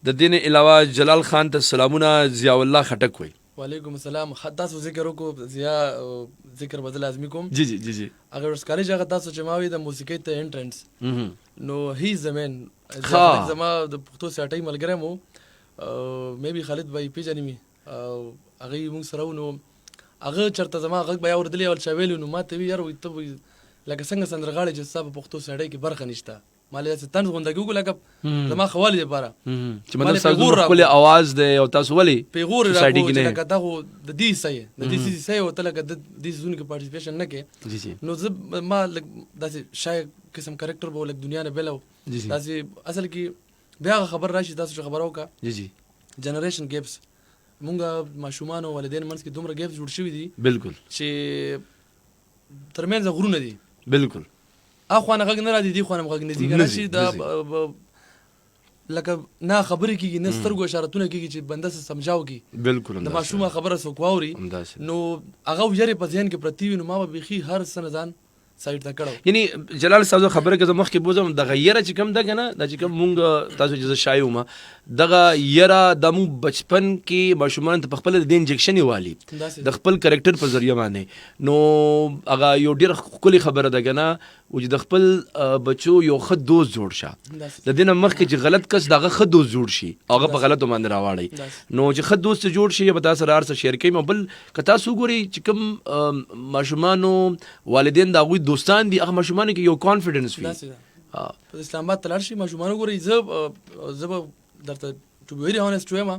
د دې نه علاوه جلال خان ته سلامونه ضیاء الله خټک وایي وعلیکم السلام تاسو ذکر وکړو زیا ذکر بدل لازمي کوم جی اگر اس کالج هغه تاسو چې ما وی د موسیقۍ ته انټرنس نو هی زمين زما د پښتو ساټي ملګری مو مې بي خالد بای پیجنې می هغه موږ سره نو هغه چرته زما غږ بیا وردلی او چاویل نو ما ته وی یار وي ته لکه څنګه سندرغاړي چې صاحب پښتو ساټي کې برخه نشته مالې چې تنز غونډه کېږو لکه زما خوالې لپاره چې مطلب تاسو خپل आवाज دی او تاسو ولې پیغور راکو چې لکه دا خو د دې صحیح د دې صحیح او ته لکه د دې زون کې پارټیسپیشن نه کې نو زه ما داسې شاید قسم کریکټر به لکه دنیا نه بلو داسې اصل کې بیا خبر راشي تاسو خبرو کا جی جنریشن گیپس مونږ ماشومان او والدین منځ کې دومره گیپس جوړ شوي دي بالکل چې ترمنځ غرونه دي بالکل اخوانه غږ نه را دي دي خوانم غږ نه دي کنه چې دا لکه نه خبرې کیږي نه سترګو اشارتونه کیږي چې بنده څه سمجھاو کی بالکل د ماشومه خبره سو کووري نو هغه وجره په ذهن کې پرتی وي نو ما به بيخي هر سنځان سایډ ته کړو یعنی جلال صاحب خبره کې مخ کې بوزم د غیره چې کم ده کنه د چې کم مونږ تاسو چې شایو ما دغه یره د مو بچپن کې ماشومان ته خپل د انجکشن والی د خپل کریکټر په ذریعہ باندې نو هغه یو ډیر کلی خبره ده کنه او چې د خپل بچو یو خد دوز جوړ شه د دینه مخ کې چې غلط کس دغه خد دوز جوړ شي هغه په غلطو باندې راوړي نو چې خد دوز جوړ شي به تاسو سره شیر کوي بل کتا سو ګوري چې کوم ماشومانو والدین دا غوي دوستان دي هغه ماشومان کې یو کانفیډنس وي په اسلام آباد تلل شي ماشومان ګوري زب درته ټو بی ویری اونست وایم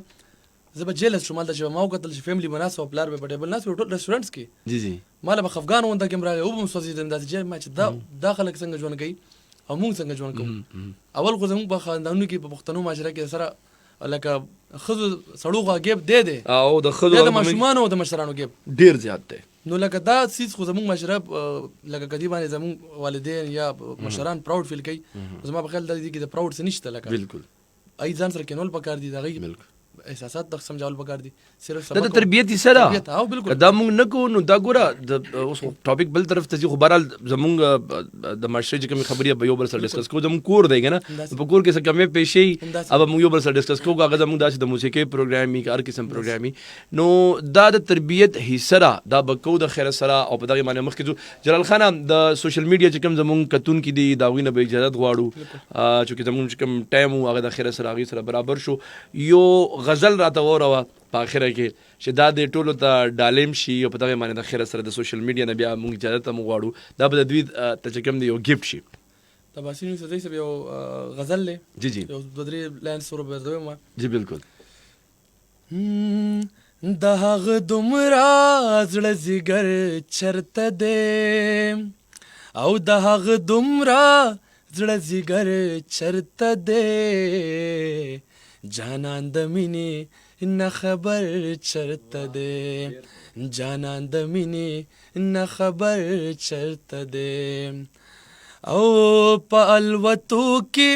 زب جیلس شمال د ما وکتل چې فیملی مناسب او پلار به په ټیبل ناس ټول ریسټورانټس کې جی مال به افغان ونده کې راغی او هم سوځیدم داسې چې ما چې دا خلک څنګه ژوند کوي او موږ څنګه ژوند کوو اول خو زموږ په خاندانونو کې په پښتنو معاشره کې سره لکه ښځو سړو خوا ګیپ دی او د دی ښځو د ماشومانو او د مشرانو ګیپ ډیر زیات دی. نو لکه دا سیس خو زمونږ مشرب لکه کدی باندې زمونږ والدین یا مشران پراود فیل کوي. زما په خیال د دې کې د پراود څه نشته. لکه بالکل ای ځان سره کینول پکار دي دغه بالکل احساسات د سمجھاول پکار دي. صرف دا د تربیت سره او بالکل دا موږ نه کوو. نو دا ګوره د اوس ټاپک بل طرف ته ځي خو بهرحال زمونږ د معاشرې چې کومې خبرې به یو بل سره ډسکس کوو. زمونږ کور دی که نه په کور کې څه کمې پیښې اب موږ یو بل سره ډسکس کوو. هغه زمونږ داسې د موسیقۍ پروګرام وي که هر قسم پروګرام وي. نو دا د تربیت حصه ده. دا به کوو د خیره سره او په دغې باندې مخکې ځو. جلال خانه د سوشل میډیا چې کوم زمونږ کتونکي دي د هغوی نه به اجازت غواړو چونکې زمونږ چې کوم ټایم و هغه د خیره سره هغوی سره برابر شو. یو غزل راته واوروه په اخره کې چې دا د ټولو ته ډالیم شي او په دغه باندې د خیره سره د سوشل میډیا نه بیا موږ اجازه ته غواړو. دا به د دوی ته چې کوم دی یو ګفت شي. د باسین سدی صاحب یو غزل دی. جی جی یو دوه درې لاین سره به زویم. جی بالکل. د هغه دومره زړه زیګر چرته دی او د هغه دومره زړه زیګر چرته دی جانان د مینې نه خبر چرته دی جانان د مینې نه خبر چرته دی او په الوتو کې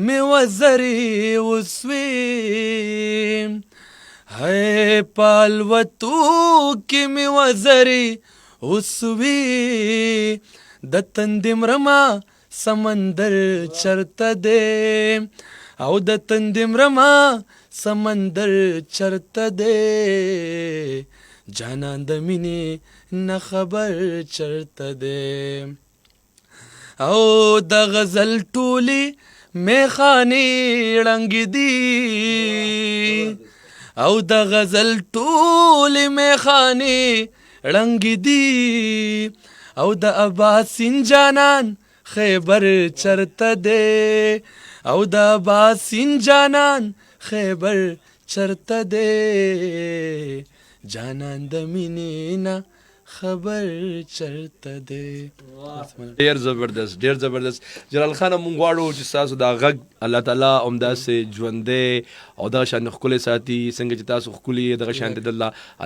مې وزرې وسوې ہے په الوتو کې مې وزرې وسوې د تندې مرما سمندر چرته دی او د تندې مرما سمندر چرته دی جانان د مینې نه خبر چرته دی او د غزل ټولې میخانې ړنګ دي او د غزل ټولې میخانې ړنګ دي او د عباسین جانان خیبر چرته دی او د عباسین جانان خیبر چرته دی جانان د مینې نه خبر چرته دی. ډیر زبردست ډیر زبردست. جلال خان مونږ غواړو چې تاسو دا غږ الله تعالی همداسې ژوندی او دغه شان ښکلی ساتي څنګه چې تاسو ښکلي دغه شانتې د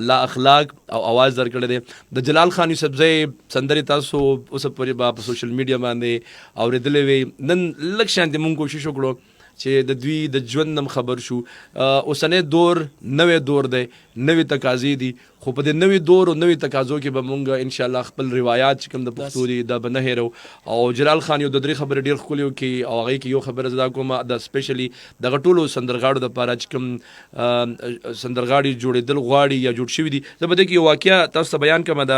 الله اخلاق او آواز درکړی دی. د جلال خان یوسفزۍ سندرې تاسو اوسه پورې به په سوشل میډیا باندې اورېدلې وې. نن لږ شانتې مونږ کوشش وکړو چې د دوی د ژوند نم خبر شو. اوسنی دور نوی دور دی نوی تقاضې دي خو په دې نوی دور او نوی تقاضو کې به مونږ انشاءالله خپل روایات چې کوم د پښتو دي دا به نه هېرو. او جلال خان یو د درې خبرې ډېر ښکلې وکړي او هغې کې یو خبره زه دا کومه د سپیشلی دغه ټولو سندرغاړو دپاره چې کوم سندرغاړي جوړېدل غواړي یا جوړ شوي دي. زه به دې کې یو واقعه تاسو ته بیان کړم. د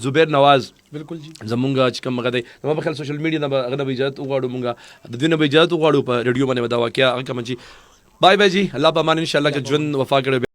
زبیر نواز بالکل جی زمونږ چې کوم هغه دی زما په خیال سوشل میډیا نه به هغه نه به اجازت وغواړو مونږ د دوی نه به اجازت وغواړو په ریډیو باندې به دا واقعه هغه کومه چې بای بای جی الله په امان انشاءالله که ژوند وفا کړی